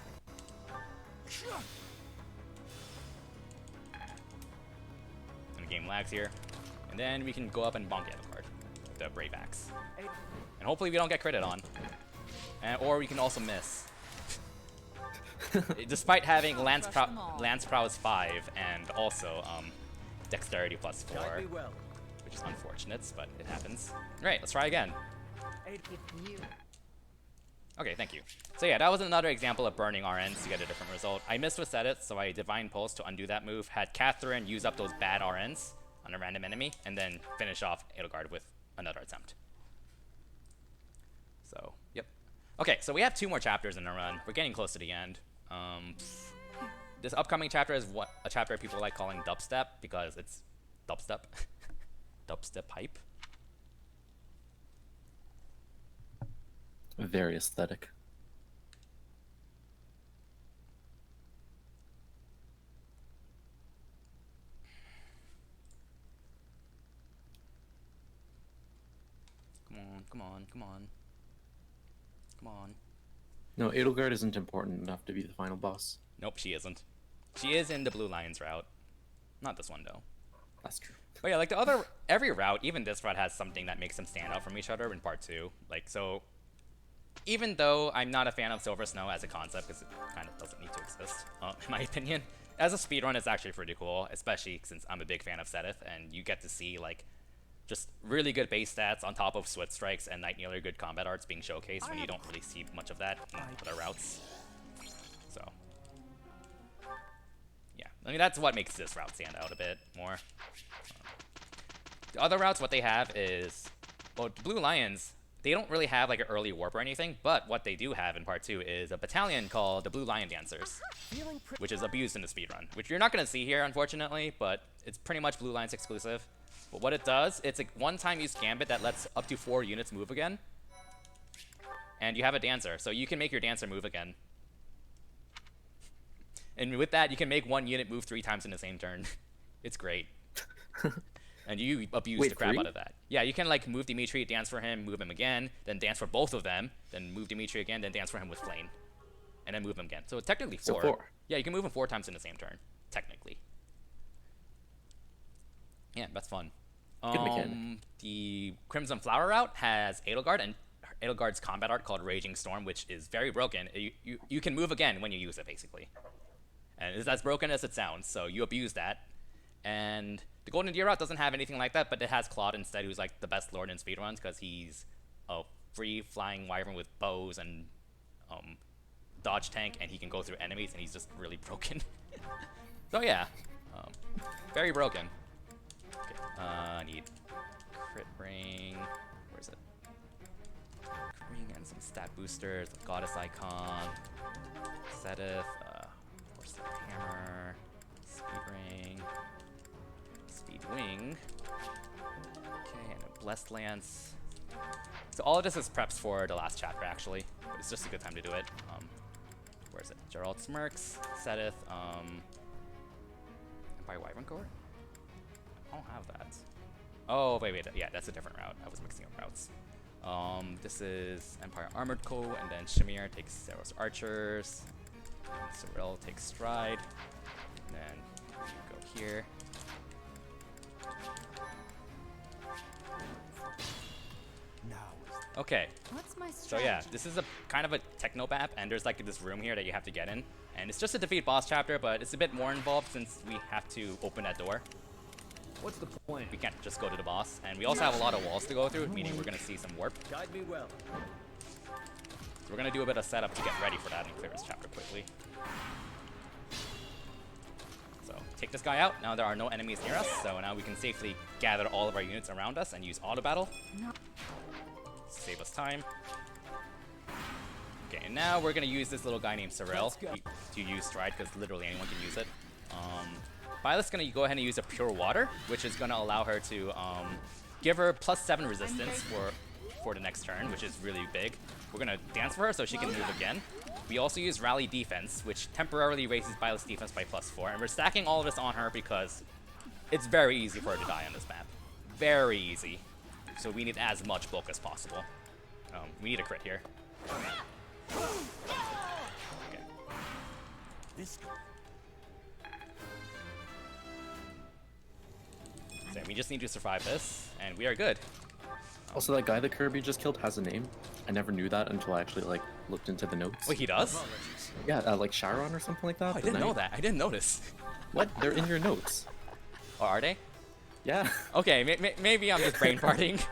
And the game lags here. And then we can go up and bonk Adelgard with the Brave Axe. And hopefully we don't get critted on. Or we can also miss. Despite having Lance Prowess 5 and also Dexterity plus 4. Guide me well. Which is unfortunate, but it happens. Alright, let's try again. Okay, thank you. So yeah, that was another example of burning RNs to get a different result. I missed with set it, so I Divine Pulse to undo that move, had Catherine use up those bad RNs on a random enemy, and then finish off Adelgard with another attempt. So, yep. Okay, so we have 2 more chapters in the run. We're getting close to the end. This upcoming chapter is a chapter people like calling dubstep, because it's dubstep. Dubstep hype. Very aesthetic. Come on. No, Adelgard isn't important enough to be the final boss. Nope, she isn't. She is in the Blue Lions route. Not this one, though. That's true. But yeah, like every route, even this route has something that makes them stand out from each other in part 2. Like, so, even though I'm not a fan of Silver Snow as a concept, because it kind of doesn't need to exist, in my opinion, as a speedrun, it's actually pretty cool, especially since I'm a big fan of Seteth, and you get to see, like, just really good base stats on top of Swift Strikes and Night Nearly good combat arts being showcased when you don't really see much of that in other routes. So, yeah, I mean, that's what makes this route stand out a bit more. The other routes, what they have is, well, the Blue Lions, they don't really have like an early warp or anything, but what they do have in part 2 is a battalion called the Blue Lion Dancers, which is abused in the speedrun, which you're not going to see here, unfortunately, but it's pretty much Blue Lions exclusive. But what it does, it's a one-time use Gambit that lets up to 4 units move again, and you have a Dancer, so you can make your Dancer move again. And with that, you can make 1 unit move 3 times in the same turn. It's great. And you abuse the crap out of that. Yeah, you can like move Dimitri, dance for him, move him again, then dance for both of them, then move Dimitri again, then dance for him with Flame, and then move him again. So technically 4. So 4. Yeah, you can move him 4 times in the same turn, technically. Yeah, that's fun. Good mechanic. The Crimson Flower route has Adelgard and Adelgard's combat art called Raging Storm, which is very broken. You can move again when you use it, basically. And it's as broken as it sounds, so you abuse that. And the Golden Deer route doesn't have anything like that, but it has Claude instead, who's like the best lord in speedruns because he's a free flying wyvern with bows and dodge tank, and he can go through enemies, and he's just really broken. So yeah, very broken. Okay, I need crit ring. Where is it? Crit ring and some stat boosters. Goddess icon. Seteth. Where's the hammer? Speed ring. Speed wing. Okay, and a blessed lance. So all of this is preps for the last chapter, actually. But it's just a good time to do it. Where is it? Gerald Smirks, Sedith, Empire Wyvern Core? I don't have that. Oh, wait, yeah, that's a different route. I was mixing up routes. This is Empire Armored Co, and then Shamir takes Zeros Archers. Sorrel takes Stride. And then you go here. Okay. What's my So strategy? yeah, this is a kind of a techno map, and there's like this room here that you have to get in, and it's just a defeat boss chapter, but it's a bit more involved since we have to open that door. What's the plan? We can't just go to the boss, and we also have a lot of walls to go through, meaning we're gonna see some warp. Guide me well. So we're gonna do a bit of setup to get ready for that and clear this chapter quickly. So take this guy out. Now there are no enemies near us, so now we can safely gather all of our units around us and use auto battle. No. Save us time. Okay, and now we're gonna use this little guy named Sorrel to use Stride, because literally anyone can use it. Violet's gonna go ahead and use a Pure Water, which is gonna allow her to give her +7 resistance for the next turn, which is really big. We're gonna dance for her so she can move again. We also use Rally Defense, which temporarily raises Violet's defense by +4, and we're stacking all of this on her because it's very easy for her to die on this map. Very easy. So we need as much bulk as possible. We need a crit here. Okay. So we just need to survive this, and we are good. Also, that guy that Kirby just killed has a name. I never knew that until I actually like looked into the notes. Wait, he does? Yeah, like Sharon or something like that. Oh, I didn't know that. I didn't notice. What? They're in your notes. Oh, are they? Yeah. Okay, maybe I'm just brain farting.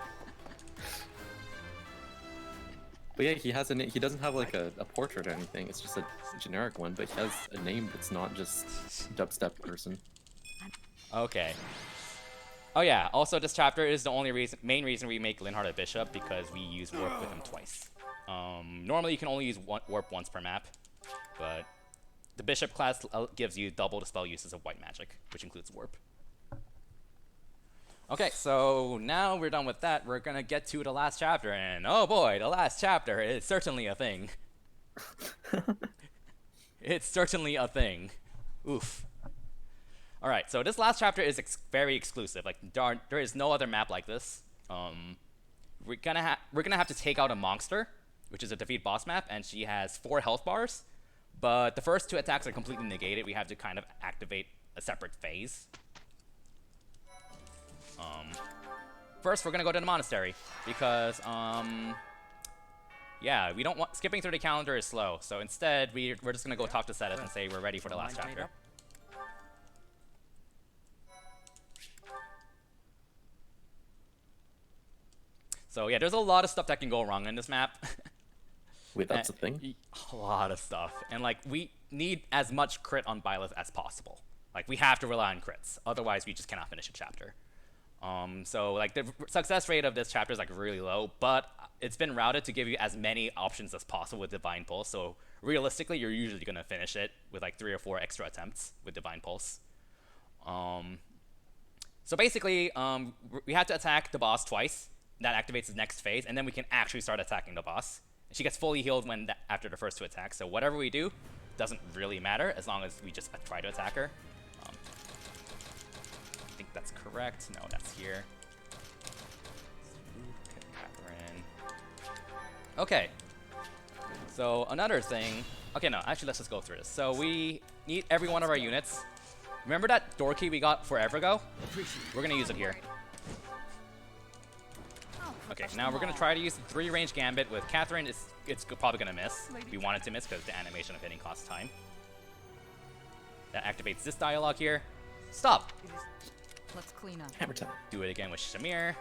But yeah, he has a name. He doesn't have like a portrait or anything. It's just a generic one, but he has a name that's not just dubstep person. Okay. Oh yeah, also this chapter is the only main reason we make Linhardt a bishop, because we use warp with him twice. Normally you can only use warp once per map, but the bishop class gives you double the spell uses of white magic, which includes warp. Okay, so now we're done with that. We're gonna get to the last chapter, and oh boy, the last chapter is certainly a thing. It's certainly a thing. Oof. All right, so this last chapter is very exclusive. Like there is no other map like this. We're gonna have to take out a monster, which is a defeat boss map, and she has 4 health bars. But the first 2 attacks are completely negated. We have to kind of activate a separate phase. First, we're gonna go to the monastery because yeah, we don't want skipping through the calendar is slow. So instead, we're just gonna go talk to Sedith and say we're ready for the last chapter. So yeah, there's a lot of stuff that can go wrong in this map. Wait, that's a thing? A lot of stuff. And like, we need as much crit on Byleth as possible. Like, we have to rely on crits. Otherwise, we just cannot finish a chapter. So like, the success rate of this chapter is like really low, but it's been routed to give you as many options as possible with Divine Pulse. So realistically, you're usually gonna finish it with like 3 or 4 extra attempts with Divine Pulse. So basically, we have to attack the boss twice. That activates the next phase, and then we can actually start attacking the boss. She gets fully healed after the first 2 attacks, so whatever we do doesn't really matter as long as we just try to attack her. I think that's correct. No, that's here. Catherine. Okay. So another thing. Okay, no, actually, let's just go through this. So we need every one of our units. Remember that door key we got forever ago? We're gonna use it here. Okay, now we're gonna try to use the 3-range Gambit with Catherine. It's probably gonna miss. We want it to miss because the animation of hitting costs time. That activates this dialogue here. Stop! Let's clean up. Hammer time. Do it again with Shamir.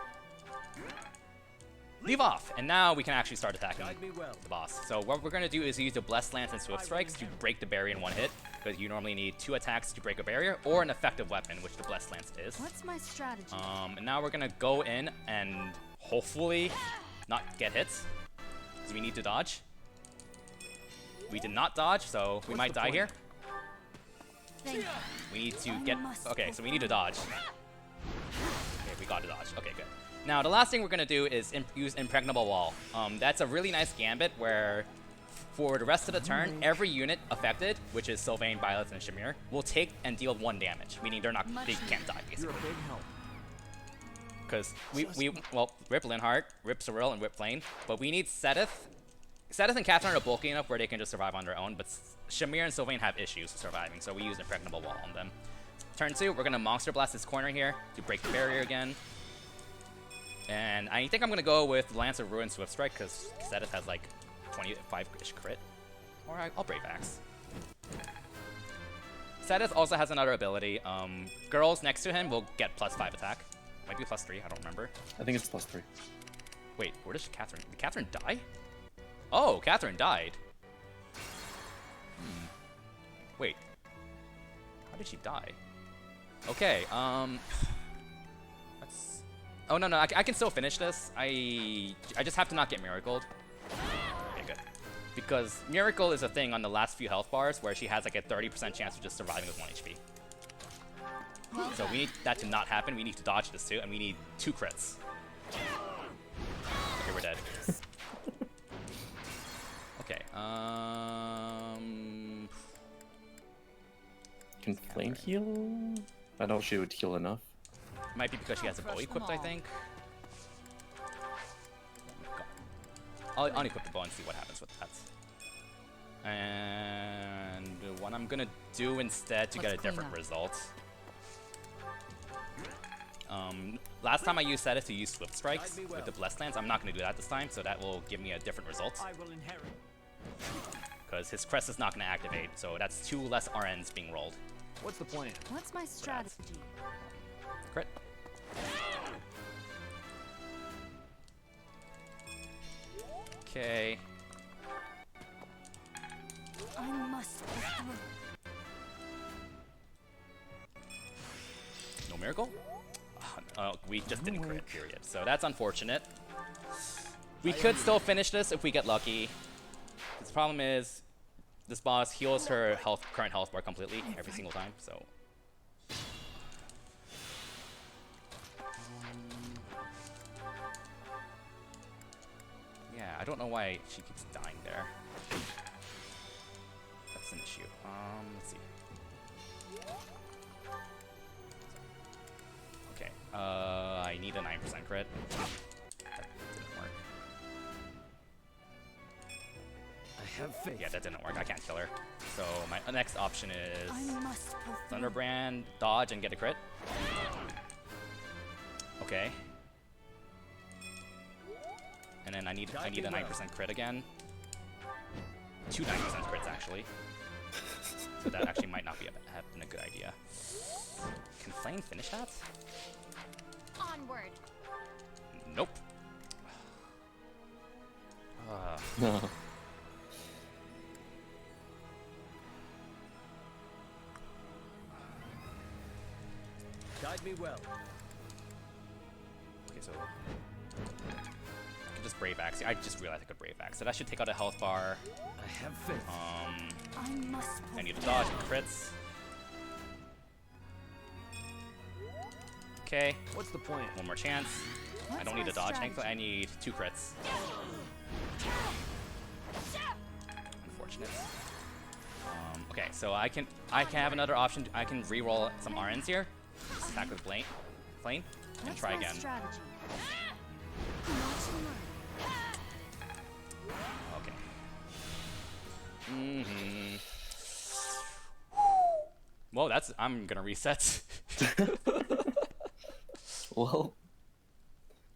Leave off! And now we can actually start attacking the boss. So what we're gonna do is use the Blessed Lance and Swift Strikes to break the barrier in 1 hit, because you normally need 2 attacks to break a barrier, or an effective weapon, which the Blessed Lance is. What's my strategy? And now we're gonna go in and hopefully not get hits, because we need to dodge. We did not dodge, so we might die here. We need to get... Okay, so we need to dodge. Okay, we got to dodge. Okay, good. Now, the last thing we're going to do is use Impregnable Wall. That's a really nice gambit where, for the rest of the turn, every unit affected, which is Sylvain, Byleth, and Shamir, will take and deal 1 damage, meaning they can't die, basically. You're a big help. Because well, rip Linhardt, rip Cyril, and rip Flame, but we need Seteth. Seteth and Catherine are bulky enough where they can just survive on their own, but Shamir and Sylvain have issues surviving, so we use Impregnable Wall on them. Turn 2, we're going to Monster Blast this corner here to break the barrier again. And I think I'm going to go with Lance of Ruin Swift Strike, because Seteth has like 25-ish crit. Or I'll Brave Axe. Seteth also has another ability. Girls next to him will get +5 attack. Might be +3, I don't remember. I think it's +3. Wait, where did Catherine... Did Catherine die? Oh, Catherine died. Wait. How did she die? Okay, let's... Oh, no, I can still finish this. I just have to not get Miracled. Okay, good. Because Miracle is a thing on the last few health bars where she has like a 30% chance of just surviving with 1 HP. So we need that to not happen. We need to dodge this too, and we need 2 crits. Okay, we're dead. Okay, Can Flame heal? I know she would heal enough. Might be because she has a bow equipped, I think. I'll unequip the bow and see what happens with that. And what I'm gonna do instead to get a different result. Last time I used Seteth to use Swift Strikes with the Blessed Lands. I'm not gonna do that this time, so that will give me a different result. I will inherit. Because his crest is not gonna activate, so that's 2 less RNs being rolled. What's the plan? What's my strategy? Crit. Okay. I must go through. No miracle? We just didn't crit, period. So that's unfortunate. We could still finish this if we get lucky. The problem is, this boss heals her current health bar completely every single time, so... yeah, I don't know why she keeps dying there. That's an issue. Let's see. Okay, I need a 9% crit. That didn't work. I have faith. Yeah, that didn't work. I can't kill her. So my next option is I must fulfill. Thunderbrand, dodge, and get a crit. Okay. And then I need a 9% crit again. 2 9% crits actually. So that actually might not have been a good idea. Can Flame finish that? Onward. Nope. No. Guide me well. Okay, so I can just Brave Axe. I just realized I could Brave Axe. So that should take out a health bar. I have faith. I must I need to fulfill. dodge and crits. Okay, What's the plan? 1 more chance. I don't need to dodge. Thankfully, I need 2 crits. Unfortunate. Okay, so I can have another option. I can re-roll some RNs here. Just attack with Flame, and What's try my again. strategy? Okay. Well, I'm gonna reset. Well,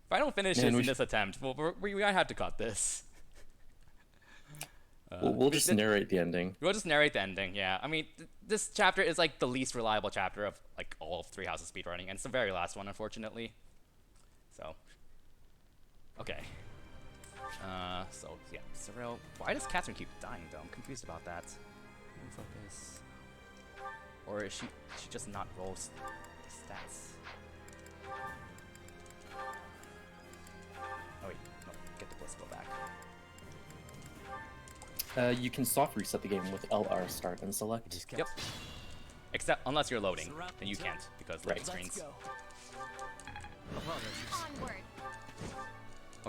If I don't finish Man, this in this attempt, well, we might have to cut this. we'll just narrate the ending. We'll just narrate the ending, yeah. I mean, this chapter is like the least reliable chapter of like all of 3 Houses speedrunning, and it's the very last one, unfortunately. So, okay. So yeah, Cyril. Why does Catherine keep dying though? I'm confused about that. Focus. Or is she just not rolls stats? Oh wait, no, get the Blitz go back. You can soft reset the game with LR start and select. Yep. Except unless you're loading, then you can't because loading screens. Apologies. Onward.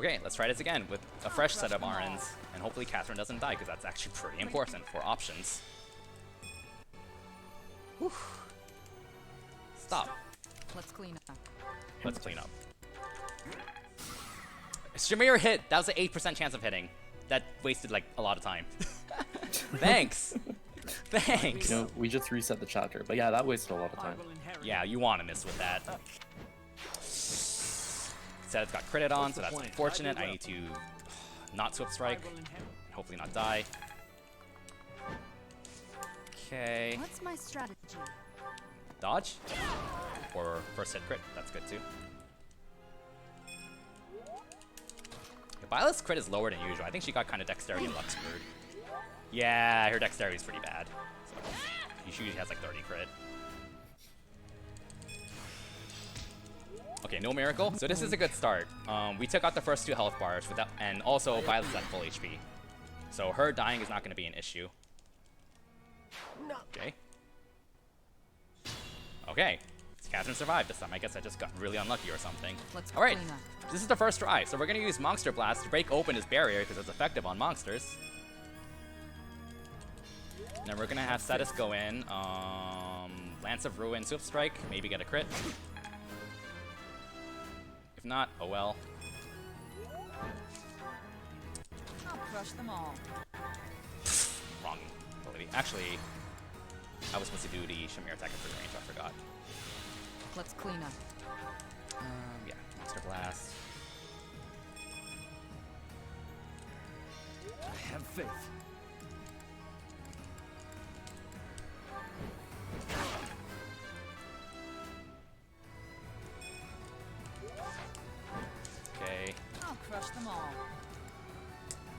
Okay, let's try this again with a fresh set of RNs, and hopefully Catherine doesn't die, because that's actually pretty important for options. Whew. Stop. Let's clean up. Let's clean up. Shamir hit! That was an 8% chance of hitting. That wasted, like, a lot of time. Thanks! Thanks! You know, we just reset the chapter, but yeah, that wasted a lot of time. Yeah, you want to miss with that. It's got critted on, so that's unfortunate. I need to not Swift Strike. Hopefully not die. Okay. What's my strategy? Dodge? Or first hit crit. That's good too. Violet's crit is lower than usual. I think she got kind of dexterity and luck screwed. Yeah, her dexterity is pretty bad. So she usually has like 30 crit. Okay, no miracle. So this is a good start. We took out the first 2 health bars without, and also Violet's at full HP. So her dying is not going to be an issue. Okay. Okay. Catherine survived this time. I guess I just got really unlucky or something. Alright, this is the first try. So we're going to use Monster Blast to break open his barrier because it's effective on monsters. And then we're going to have Cetus go in. Lance of Ruin, Swift Strike, maybe get a crit. If not, oh well. I'll crush them all. Wrong ability. Actually, I was supposed to do the Shamir attack at free range, I forgot. Let's clean up. Yeah, Monster Blast. I have faith. Okay. I'll crush them all.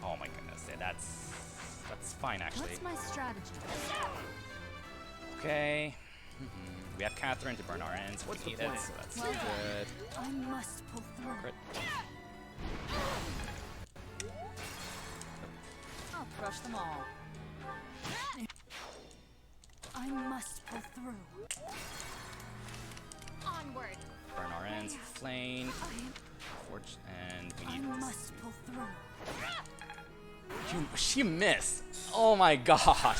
Oh my goodness, yeah, that's fine actually. What's my strategy? Okay. We have Catherine to burn our ends. We need it, so that's Well good. I must pull through. Crit. I'll crush them all. I must pull through. Onward. Burn our ends. Flame. Forge, and we I need this. must pull through. She missed. Oh my god.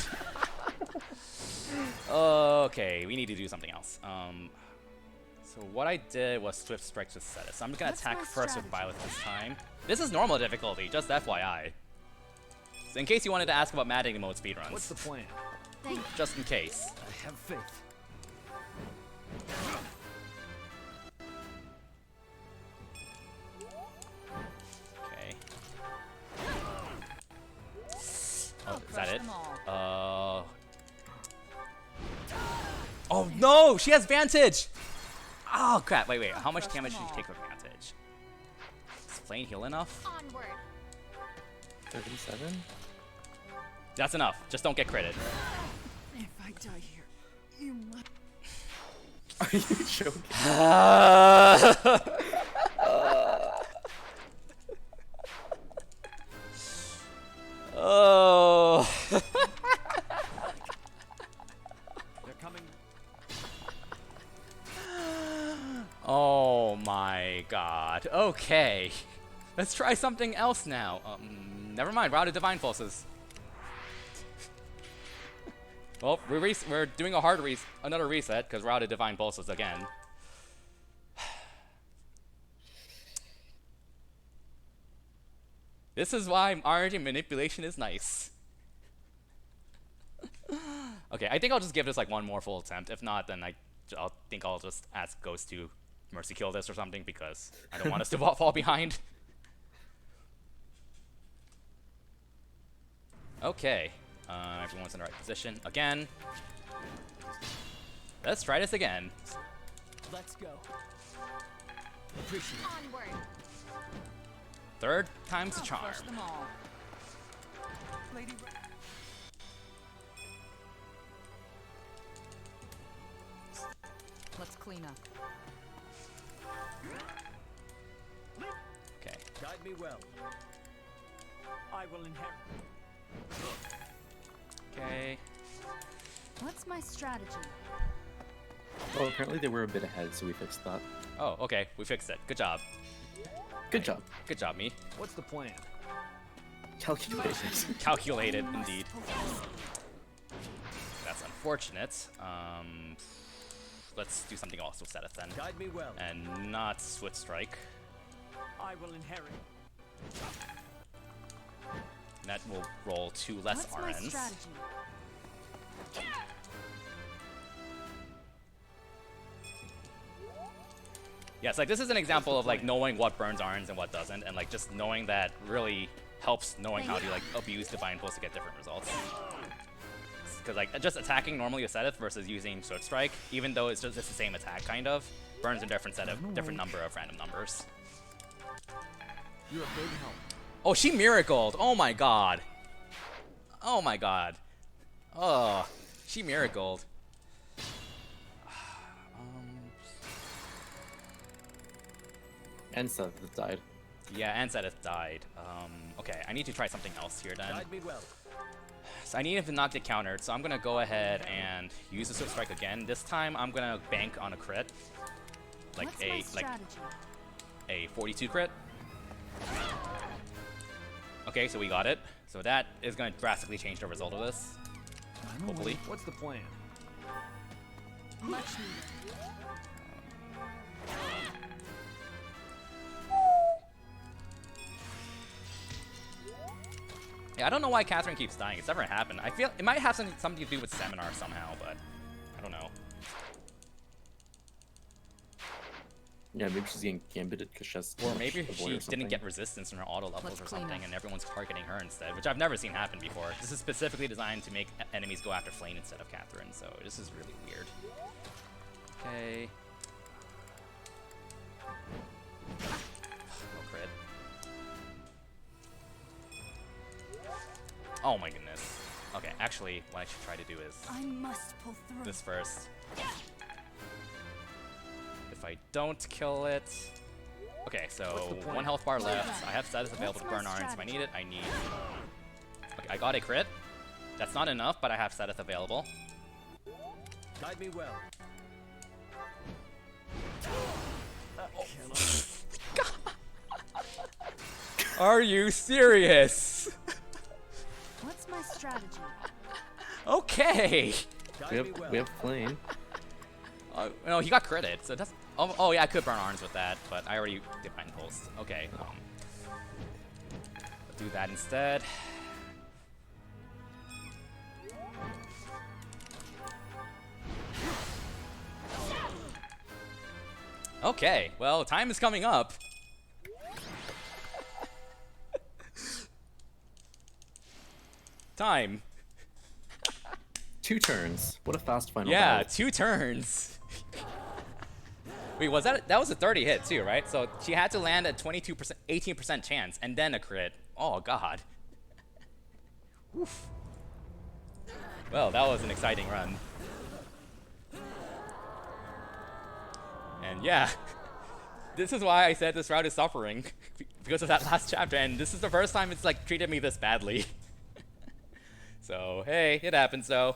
Okay, we need to do something else. So what I did was Swift Strike with Cetus. So I'm just gonna What's attack my first with strategy? Violet this time. This is normal difficulty, just FYI. So in case you wanted to ask about Mad Mode speedruns. What's the plan? Thank you. Just in case. I have faith. Okay. I'll Oh, is that crush it? them all. Oh no! She has Vantage! Oh crap, wait. How much crush damage them did she take all. with Vantage? Is Flame heal enough? Onward. 37? That's enough. Just don't get critted. If I die here, you must. Are you joking? Oh. They're coming. Oh my god. Okay. Let's try something else now. Never mind. Routed Divine Pulses. Well, we're doing a hard another reset because Routed Divine Pulses again. This is why RNG manipulation is nice. Okay, I think I'll just give this like one more full attempt. If not, then I'll think I'll just ask Ghost to mercy kill this or something because I don't want us to fall behind. Okay, everyone's in the right position again. Let's try this again. Let's go. Appreciate it. Onward. Third time's a I'll charm. crush them all. Lady Let's clean up. Okay. guide me well. I will inherit. Okay. What's my strategy? Well, apparently they were a bit ahead, so we fixed that. Oh, okay. We fixed it. Good job. Good job. Good job, me. What's the plan? Calculated. Calculated, indeed. That's unfortunate. Let's do something else with Seth then. Guide me well. And not Swift Strike. I will inherit. That will roll 2 less What's my RNs. strategy? Yeah, it's like this is an example of like knowing what burns RNs and what doesn't, and like just knowing that really helps knowing how to like abuse Divine Pulse to get different results. Because like just attacking normally with Seth versus using Swift Strike, even though it's just the same attack kind of, burns a different number of random numbers. You're a big help. Oh, she miracled! Oh my god! Oh my god! Oh, she miracled. And Seth has died. Yeah, and Seth died. Okay, I need to try something else here then. Guide me well. So I need him to not get countered, so I'm gonna go ahead and use the Swift Strike again. This time I'm gonna bank on a crit. Like What's my strategy? a 42 crit. Okay, so we got it. So that is gonna drastically change the result of this. Hopefully. What's the plan? Much needed. Yeah, I don't know why Catherine keeps dying. It's never happened. I feel it might have something to do with Seminar somehow, but I don't know. Yeah, maybe she's getting gambited because she has. Or maybe Avoid she or something. didn't get resistance in her auto levels Let's or clean something, up. and everyone's targeting her instead, which I've never seen happen before. This is specifically designed to make enemies go after Flame instead of Catherine, so this is really weird. Okay. No crit. Oh my goodness. Okay, actually, what I should try to do is I must pull through. this first. If I don't kill it... Okay, so the plan? 1 health bar left. What's I have status available to my burn Arns if I strategy? need it. I need... Okay, I got a crit. That's not enough, but I have status available. Guide me well. Are you serious? What's my strategy? Okay. Guide me well. We have flame. No, he got critted, so that's... Oh, yeah, I could burn Arns with that, but I already Divine Pulse. Okay, I'll do that instead. Okay, well, time is coming up. Time. 2 turns. What a fast final. Yeah, battle. 2 turns. Wait, was that was a 30 hit too, right? So she had to land a 22%, 18% chance, and then a crit. Oh god. Oof. Well, that was an exciting run. And yeah, this is why I said this route is suffering because of that last chapter, and this is the first time it's like treated me this badly. So hey, it happens though.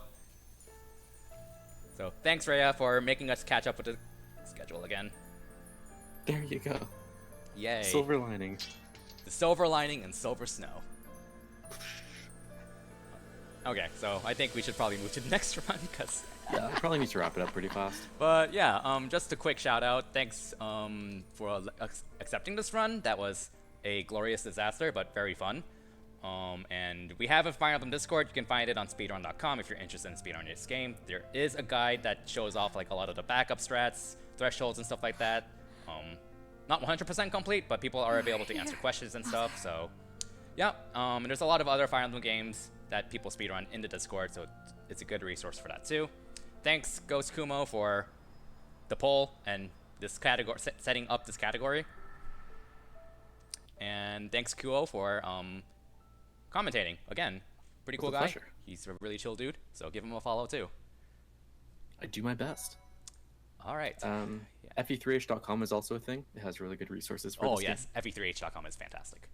So thanks, Rhea, for making us catch up with the schedule again. There you go. Yay. Silver lining. The silver lining and silver snow. Okay, so I think we should probably move to the next run, because... Yeah, I probably need to wrap it up pretty fast. But yeah, just a quick shout out. Thanks for accepting this run. That was a glorious disaster, but very fun. And we have a Fire Emblem Discord. You can find it on speedrun.com if you're interested in speedrunning this game. There is a guide that shows off like a lot of the backup strats, thresholds, and stuff like that. Not 100% complete, but people are available to answer questions and stuff. So yeah, and there's a lot of other Fire Emblem games that people speedrun in the Discord, so it's a good resource for that too. Thanks, Ghost Kumo, for the poll and this category, setting up this category. And thanks, Kuo, for commentating. Again, pretty cool With a guy. pleasure. He's a really chill dude, so give him a follow too. I do my best. All right. FE3h.com is also a thing. It has really good resources for Oh this yes, fe3h.com is fantastic.